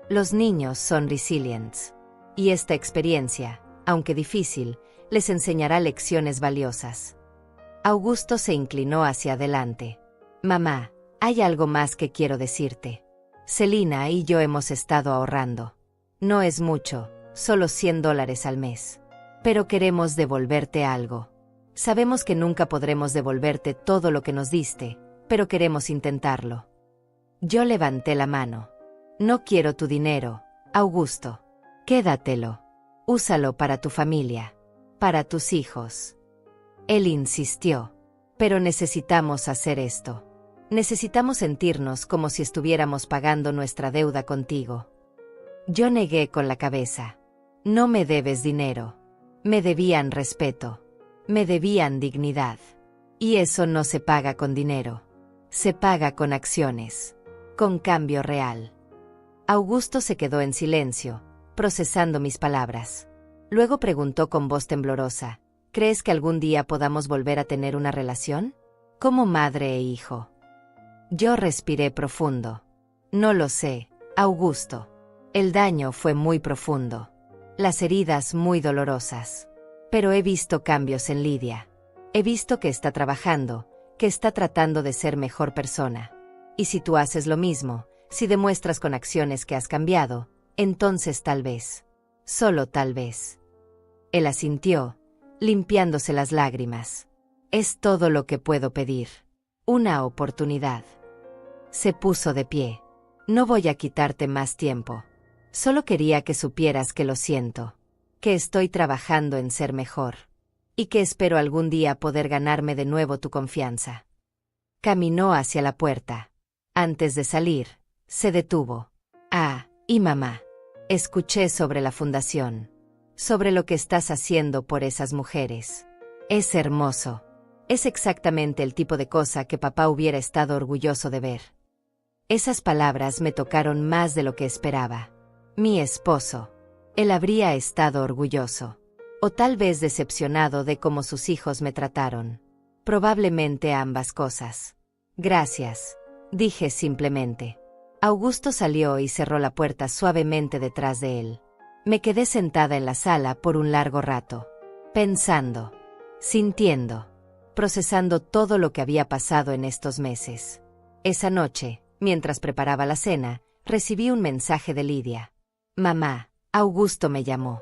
A: Los niños son resilientes. Y esta experiencia, aunque difícil, les enseñará lecciones valiosas. Augusto se inclinó hacia adelante. Mamá, hay algo más que quiero decirte. Celina y yo hemos estado ahorrando. No es mucho, solo $100 al mes. Pero queremos devolverte algo. Sabemos que nunca podremos devolverte todo lo que nos diste, pero queremos intentarlo. Yo levanté la mano. No quiero tu dinero, Augusto. Quédatelo. Úsalo para tu familia. Para tus hijos. Él insistió. Pero necesitamos hacer esto. Necesitamos sentirnos como si estuviéramos pagando nuestra deuda contigo. Yo negué con la cabeza. No me debes dinero. Me debían respeto. Me debían dignidad. Y eso no se paga con dinero. Se paga con acciones. Con cambio real. Augusto se quedó en silencio, procesando mis palabras. Luego preguntó con voz temblorosa, ¿crees que algún día podamos volver a tener una relación? Como madre e hijo. Yo respiré profundo. No lo sé, Augusto. El daño fue muy profundo. Las heridas muy dolorosas. Pero he visto cambios en Lidia. He visto que está trabajando, que está tratando de ser mejor persona. Y si tú haces lo mismo, si demuestras con acciones que has cambiado, entonces tal vez, solo tal vez. Él asintió, limpiándose las lágrimas. Es todo lo que puedo pedir. Una oportunidad. Se puso de pie. No voy a quitarte más tiempo. Solo quería que supieras que lo siento. Que estoy trabajando en ser mejor. Y que espero algún día poder ganarme de nuevo tu confianza. Caminó hacia la puerta. Antes de salir, se detuvo. Ah, y mamá. Escuché sobre la fundación. sobre lo que estás haciendo por esas mujeres. Es hermoso. Es exactamente el tipo de cosa que papá hubiera estado orgulloso de ver. Esas palabras me tocaron más de lo que esperaba. Mi esposo. Él habría estado orgulloso. O tal vez decepcionado de cómo sus hijos me trataron. Probablemente ambas cosas. Gracias, dije simplemente. Augusto salió y cerró la puerta suavemente detrás de él. Me quedé sentada en la sala por un largo rato, pensando, sintiendo, procesando todo lo que había pasado en estos meses. Esa noche, mientras preparaba la cena, recibí un mensaje de Lidia. Mamá, Augusto me llamó.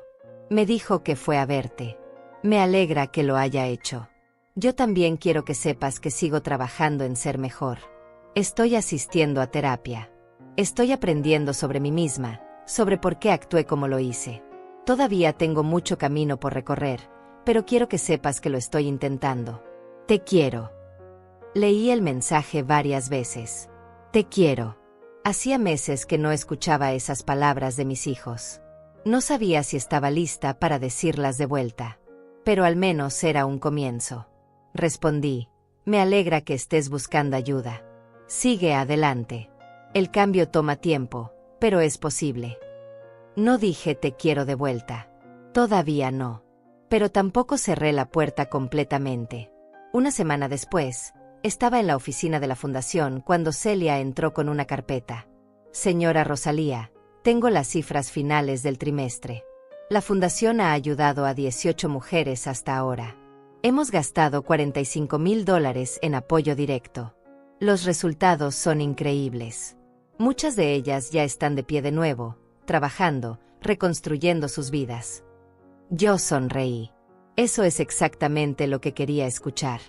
A: Me dijo que fue a verte. Me alegra que lo haya hecho. Yo también quiero que sepas que sigo trabajando en ser mejor. Estoy asistiendo a terapia. Estoy aprendiendo sobre mí misma, sobre por qué actué como lo hice. Todavía tengo mucho camino por recorrer, pero quiero que sepas que lo estoy intentando. Te quiero. Leí el mensaje varias veces. Te quiero. Hacía meses que no escuchaba esas palabras de mis hijos. No sabía si estaba lista para decirlas de vuelta. Pero al menos era un comienzo. Respondí, me alegra que estés buscando ayuda. Sigue adelante. El cambio toma tiempo, pero es posible. No dije te quiero de vuelta. Todavía no. Pero tampoco cerré la puerta completamente. Una semana después, estaba en la oficina de la fundación cuando Celia entró con una carpeta. Señora Rosalía, tengo las cifras finales del trimestre. La fundación ha ayudado a 18 mujeres hasta ahora. Hemos gastado $45,000 en apoyo directo. Los resultados son increíbles. Muchas de ellas ya están de pie de nuevo, trabajando, reconstruyendo sus vidas. Yo sonreí. Eso es exactamente lo que quería escuchar.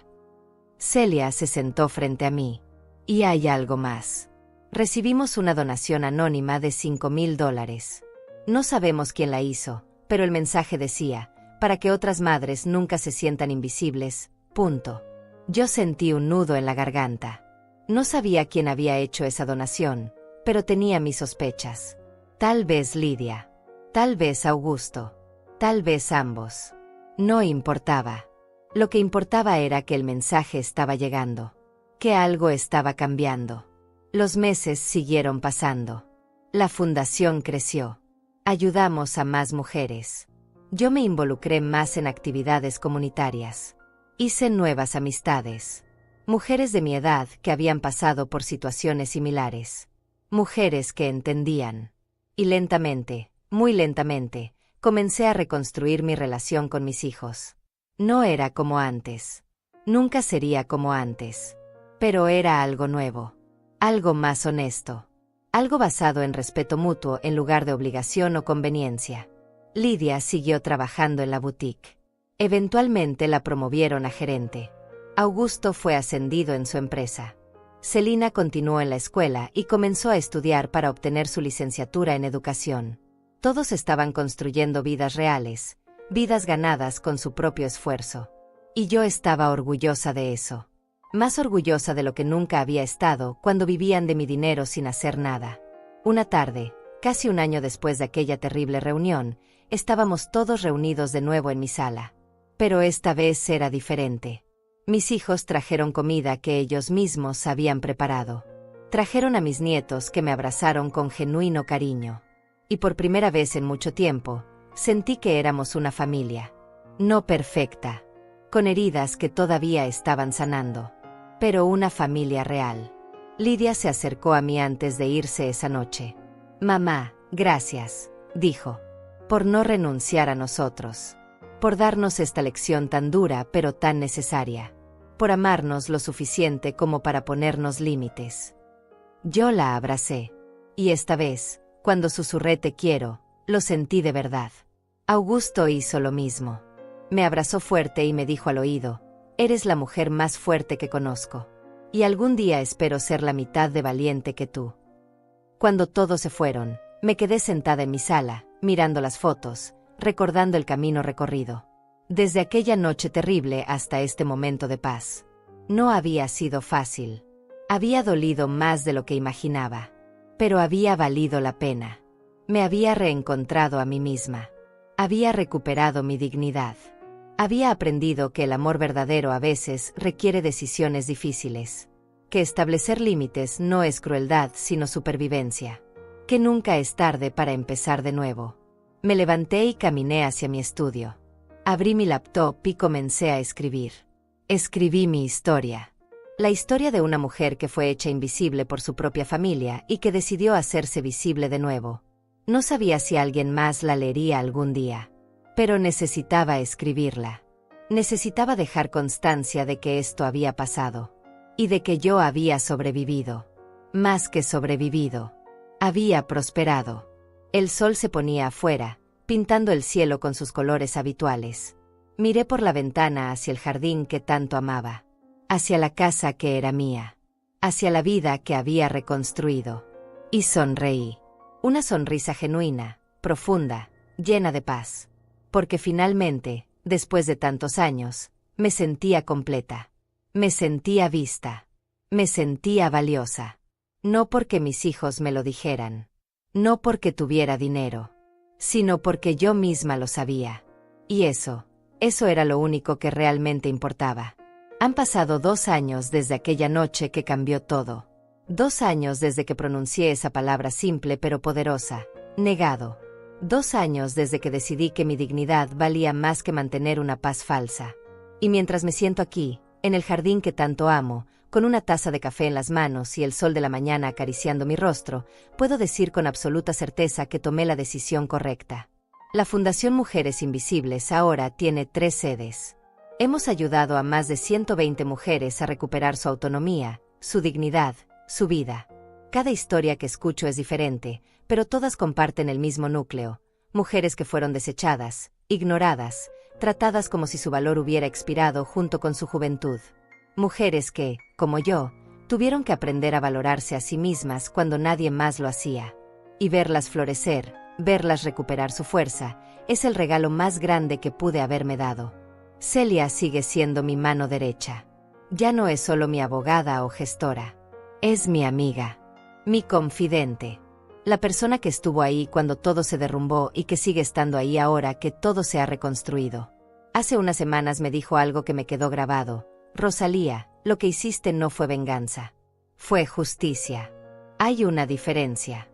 A: Celia se sentó frente a mí. Y hay algo más. Recibimos una donación anónima de $5,000. No sabemos quién la hizo, pero el mensaje decía, para que otras madres nunca se sientan invisibles, punto. Yo sentí un nudo en la garganta. No sabía quién había hecho esa donación, pero tenía mis sospechas. Tal vez Lidia. Tal vez Augusto. Tal vez ambos. No importaba. Lo que importaba era que el mensaje estaba llegando. Que algo estaba cambiando. Los meses siguieron pasando. La fundación creció. Ayudamos a más mujeres. Yo me involucré más en actividades comunitarias. Hice nuevas amistades. Mujeres de mi edad que habían pasado por situaciones similares. Mujeres que entendían. Y lentamente, muy lentamente, comencé a reconstruir mi relación con mis hijos. No era como antes. Nunca sería como antes. Pero era algo nuevo. Algo más honesto. Algo basado en respeto mutuo en lugar de obligación o conveniencia. Lidia siguió trabajando en la boutique. Eventualmente la promovieron a gerente. Augusto fue ascendido en su empresa. Celina continuó en la escuela y comenzó a estudiar para obtener su licenciatura en educación. Todos estaban construyendo vidas reales, vidas ganadas con su propio esfuerzo. Y yo estaba orgullosa de eso. Más orgullosa de lo que nunca había estado cuando vivían de mi dinero sin hacer nada. Una tarde, casi un año después de aquella terrible reunión, estábamos todos reunidos de nuevo en mi sala. Pero esta vez era diferente. Mis hijos trajeron comida que ellos mismos habían preparado. Trajeron a mis nietos que me abrazaron con genuino cariño. Y por primera vez en mucho tiempo, sentí que éramos una familia. No perfecta. Con heridas que todavía estaban sanando. Pero una familia real. Lidia se acercó a mí antes de irse esa noche. Mamá, gracias, dijo. Por no renunciar a nosotros. Por darnos esta lección tan dura pero tan necesaria. Por amarnos lo suficiente como para ponernos límites. Yo la abracé. Y esta vez, cuando susurré te quiero, lo sentí de verdad. Augusto hizo lo mismo. Me abrazó fuerte y me dijo al oído, eres la mujer más fuerte que conozco. Y algún día espero ser la mitad de valiente que tú. Cuando todos se fueron, me quedé sentada en mi sala, mirando las fotos, recordando el camino recorrido. Desde aquella noche terrible hasta este momento de paz. No había sido fácil. Había dolido más de lo que imaginaba. Pero había valido la pena. Me había reencontrado a mí misma. Había recuperado mi dignidad. Había aprendido que el amor verdadero a veces requiere decisiones difíciles. Que establecer límites no es crueldad sino supervivencia. Que nunca es tarde para empezar de nuevo. Me levanté y caminé hacia mi estudio. Abrí mi laptop y comencé a escribir. Escribí mi historia. La historia de una mujer que fue hecha invisible por su propia familia y que decidió hacerse visible de nuevo. No sabía si alguien más la leería algún día. Pero necesitaba escribirla. Necesitaba dejar constancia de que esto había pasado. Y de que yo había sobrevivido. Más que sobrevivido. Había prosperado. El sol se ponía afuera, pintando el cielo con sus colores habituales. Miré por la ventana hacia el jardín que tanto amaba. Hacia la casa que era mía. Hacia la vida que había reconstruido. Y sonreí. Una sonrisa genuina, profunda, llena de paz. Porque finalmente, después de tantos años, me sentía completa. Me sentía vista. Me sentía valiosa. No porque mis hijos me lo dijeran. No porque tuviera dinero. Sino porque yo misma lo sabía. Y eso era lo único que realmente importaba. Han pasado 2 años desde aquella noche que cambió todo. 2 años desde que pronuncié esa palabra simple pero poderosa, negado. 2 años desde que decidí que mi dignidad valía más que mantener una paz falsa. Y mientras me siento aquí, en el jardín que tanto amo, con una taza de café en las manos y el sol de la mañana acariciando mi rostro, puedo decir con absoluta certeza que tomé la decisión correcta. La Fundación Mujeres Invisibles ahora tiene 3 sedes. Hemos ayudado a más de 120 mujeres a recuperar su autonomía, su dignidad, su vida. Cada historia que escucho es diferente, pero todas comparten el mismo núcleo. Mujeres que fueron desechadas, ignoradas, tratadas como si su valor hubiera expirado junto con su juventud. Mujeres que, como yo, tuvieron que aprender a valorarse a sí mismas cuando nadie más lo hacía. Y verlas florecer, verlas recuperar su fuerza, es el regalo más grande que pude haberme dado. Celia sigue siendo mi mano derecha. Ya no es solo mi abogada o gestora. Es mi amiga. Mi confidente. La persona que estuvo ahí cuando todo se derrumbó y que sigue estando ahí ahora que todo se ha reconstruido. Hace unas semanas me dijo algo que me quedó grabado. Rosalía, lo que hiciste no fue venganza. Fue justicia. Hay una diferencia.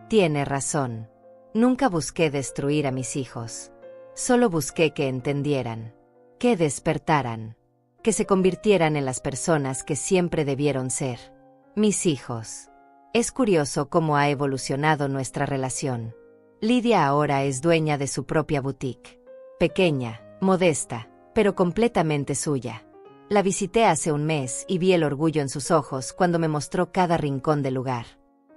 A: Tiene razón. Nunca busqué destruir a mis hijos. Solo busqué que entendieran. Que despertaran. Que se convirtieran en las personas que siempre debieron ser. Mis hijos. Es curioso cómo ha evolucionado nuestra relación. Lidia ahora es dueña de su propia boutique. Pequeña, modesta, pero completamente suya. La visité hace un mes y vi el orgullo en sus ojos cuando me mostró cada rincón del lugar.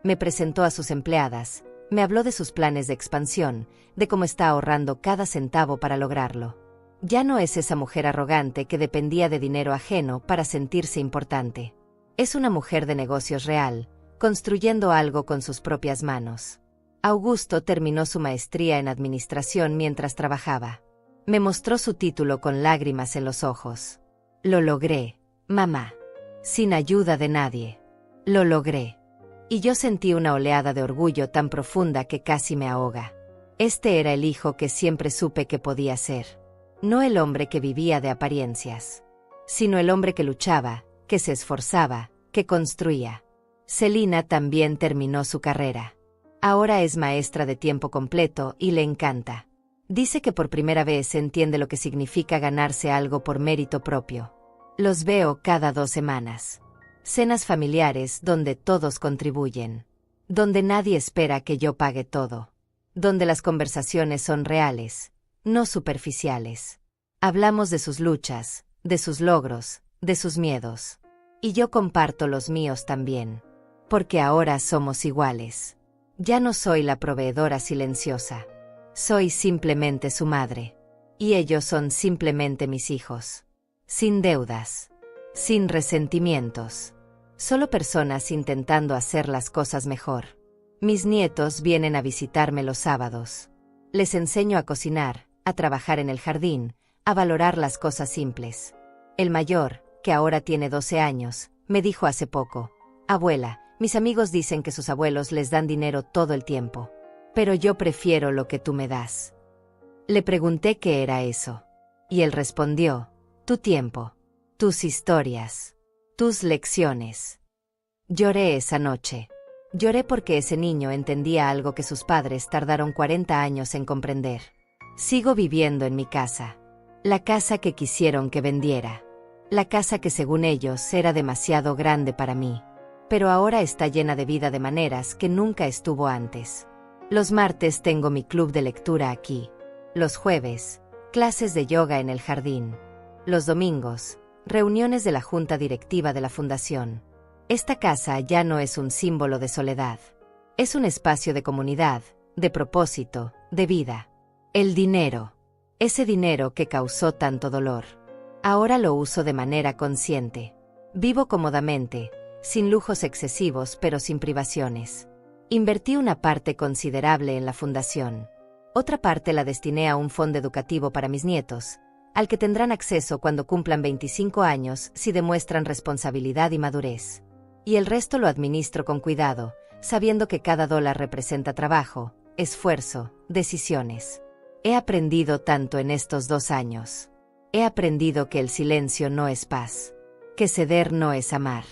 A: Me presentó a sus empleadas, me habló de sus planes de expansión, de cómo está ahorrando cada centavo para lograrlo. Ya no es esa mujer arrogante que dependía de dinero ajeno para sentirse importante. Es una mujer de negocios real, construyendo algo con sus propias manos. Augusto terminó su maestría en administración mientras trabajaba. Me mostró su título con lágrimas en los ojos. Lo logré, mamá. Sin ayuda de nadie. Lo logré. Y yo sentí una oleada de orgullo tan profunda que casi me ahoga. Este era el hijo que siempre supe que podía ser. No el hombre que vivía de apariencias. Sino el hombre que luchaba, que se esforzaba, que construía. Celina también terminó su carrera. Ahora es maestra de tiempo completo y le encanta. Dice que por primera vez entiende lo que significa ganarse algo por mérito propio. Los veo cada 2 semanas. Cenas familiares donde todos contribuyen. Donde nadie espera que yo pague todo. Donde las conversaciones son reales, no superficiales. Hablamos de sus luchas, de sus logros, de sus miedos. Y yo comparto los míos también. Porque ahora somos iguales. Ya no soy la proveedora silenciosa. Soy simplemente su madre. Y ellos son simplemente mis hijos. Sin deudas. Sin resentimientos. Solo personas intentando hacer las cosas mejor. Mis nietos vienen a visitarme los sábados. Les enseño a cocinar, a trabajar en el jardín, a valorar las cosas simples. El mayor, que ahora tiene 12 años, me dijo hace poco: abuela, mis amigos dicen que sus abuelos les dan dinero todo el tiempo. Pero yo prefiero lo que tú me das. Le pregunté qué era eso. Y él respondió: tu tiempo, tus historias, tus lecciones. Lloré esa noche. Lloré porque ese niño entendía algo que sus padres tardaron 40 años en comprender. Sigo viviendo en mi casa. La casa que quisieron que vendiera. La casa que según ellos era demasiado grande para mí. Pero ahora está llena de vida de maneras que nunca estuvo antes. Los martes tengo mi club de lectura aquí. Los jueves, clases de yoga en el jardín. Los domingos, reuniones de la junta directiva de la fundación. Esta casa ya no es un símbolo de soledad. Es un espacio de comunidad, de propósito, de vida. El dinero. Ese dinero que causó tanto dolor. Ahora lo uso de manera consciente. Vivo cómodamente, sin lujos excesivos pero sin privaciones. Invertí una parte considerable en la fundación. Otra parte la destiné a un fondo educativo para mis nietos, al que tendrán acceso cuando cumplan 25 años si demuestran responsabilidad y madurez. Y el resto lo administro con cuidado, sabiendo que cada dólar representa trabajo, esfuerzo, decisiones. He aprendido tanto en estos 2 años. He aprendido que el silencio no es paz, que ceder no es amar,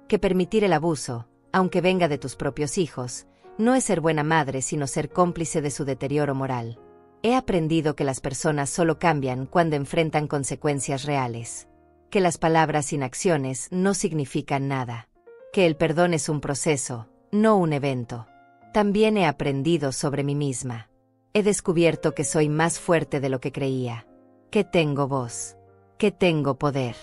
A: que permitir el abuso, aunque venga de tus propios hijos, no es ser buena madre sino ser cómplice de su deterioro moral. He aprendido que las personas solo cambian cuando enfrentan consecuencias reales, que las palabras sin acciones no significan nada, que el perdón es un proceso, no un evento. También he aprendido sobre mí misma. He descubierto que soy más fuerte de lo que creía, que tengo voz, que tengo poder,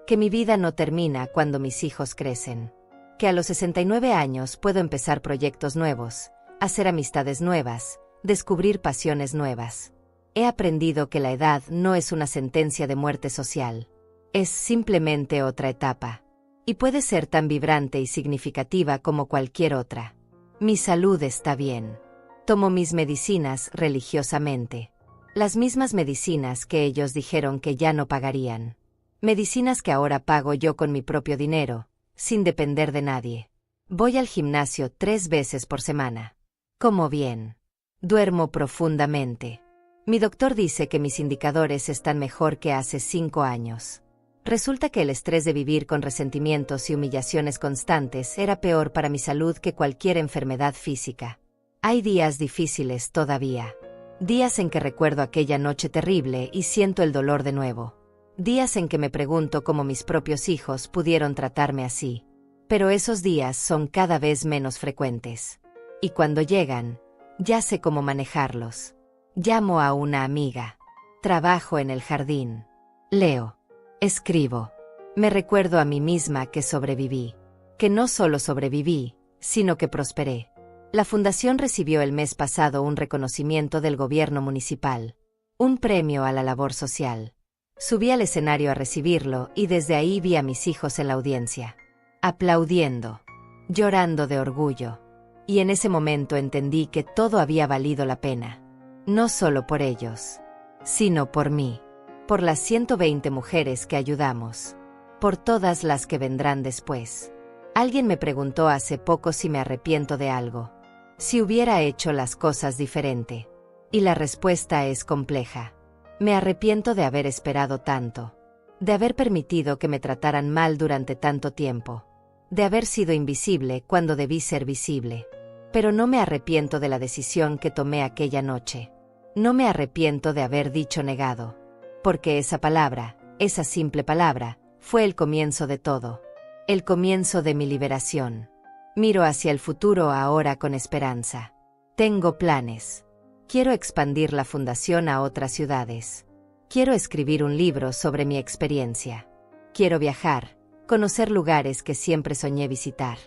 A: que mi vida no termina cuando mis hijos crecen, que a los 69 años puedo empezar proyectos nuevos, hacer amistades nuevas, descubrir pasiones nuevas. He aprendido que la edad no es una sentencia de muerte social, es simplemente otra etapa, y puede ser tan vibrante y significativa como cualquier otra. Mi salud está bien. Tomo mis medicinas religiosamente. Las mismas medicinas que ellos dijeron que ya no pagarían. Medicinas que ahora pago yo con mi propio dinero, sin depender de nadie. Voy al gimnasio 3 veces por semana. Como bien. Duermo profundamente. Mi doctor dice que mis indicadores están mejor que hace 5 años. Resulta que el estrés de vivir con resentimientos y humillaciones constantes era peor para mi salud que cualquier enfermedad física. Hay días difíciles todavía. Días en que recuerdo aquella noche terrible y siento el dolor de nuevo. Días en que me pregunto cómo mis propios hijos pudieron tratarme así. Pero esos días son cada vez menos frecuentes. Y cuando llegan, ya sé cómo manejarlos. Llamo a una amiga. Trabajo en el jardín. Leo. Escribo. Me recuerdo a mí misma que sobreviví. Que no solo sobreviví, sino que prosperé. La fundación recibió el mes pasado un reconocimiento del gobierno municipal. Un premio a la labor social. Subí al escenario a recibirlo y desde ahí vi a mis hijos en la audiencia. Aplaudiendo. Llorando de orgullo. Y en ese momento entendí que todo había valido la pena. No solo por ellos, sino por mí. Por las 120 mujeres que ayudamos. Por todas las que vendrán después. Alguien me preguntó hace poco si me arrepiento de algo. Si hubiera hecho las cosas diferente. Y la respuesta es compleja. Me arrepiento de haber esperado tanto. De haber permitido que me trataran mal durante tanto tiempo. De haber sido invisible cuando debí ser visible. Pero no me arrepiento de la decisión que tomé aquella noche. No me arrepiento de haber dicho negado. Porque esa palabra, esa simple palabra, fue el comienzo de todo. El comienzo de mi liberación. Miro hacia el futuro ahora con esperanza. Tengo planes. Quiero expandir la fundación a otras ciudades. Quiero escribir un libro sobre mi experiencia. Quiero viajar, conocer lugares que siempre soñé visitar.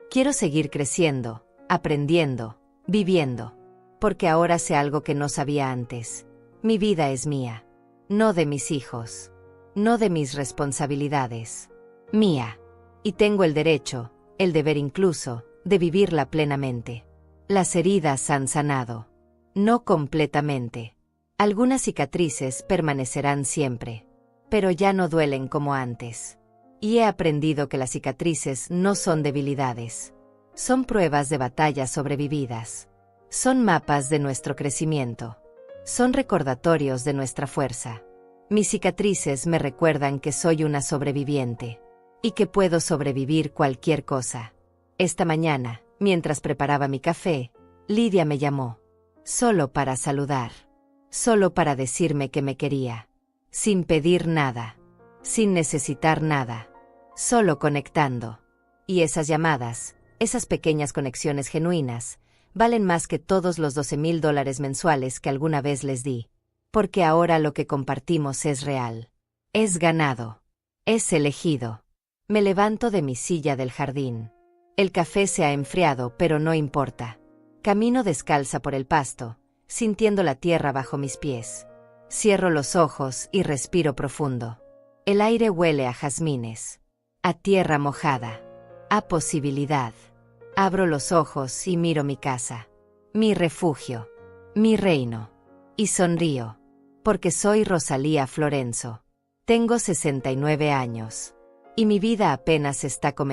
A: Quiero seguir creciendo, aprendiendo, viviendo. Porque ahora sé algo que no sabía antes. Mi vida es mía. No de mis hijos. No de mis responsabilidades. Mía. Y tengo el derecho, el deber incluso, de vivirla plenamente. Las heridas han sanado. No completamente. Algunas cicatrices permanecerán siempre. Pero ya no duelen como antes. Y he aprendido que las cicatrices no son debilidades. Son pruebas de batallas sobrevividas. Son mapas de nuestro crecimiento. Son recordatorios de nuestra fuerza. Mis cicatrices me recuerdan que soy una sobreviviente y que puedo sobrevivir cualquier cosa. Esta mañana, mientras preparaba mi café, Lidia me llamó. Solo para saludar. Solo para decirme que me quería. Sin pedir nada. Sin necesitar nada. Solo conectando. Y esas llamadas, esas pequeñas conexiones genuinas, valen más que todos los $12,000 mensuales que alguna vez les di. Porque ahora lo que compartimos es real. Es ganado. Es elegido. Me levanto de mi silla del jardín. El café se ha enfriado, pero no importa. Camino descalza por el pasto, sintiendo la tierra bajo mis pies. Cierro los ojos y respiro profundo. El aire huele a jazmines, a tierra mojada, a posibilidad. Abro los ojos y miro mi casa, mi refugio, mi reino. Y sonrío, porque soy Rosalía Florenzo. Tengo 69 años. Y mi vida apenas está comenzando.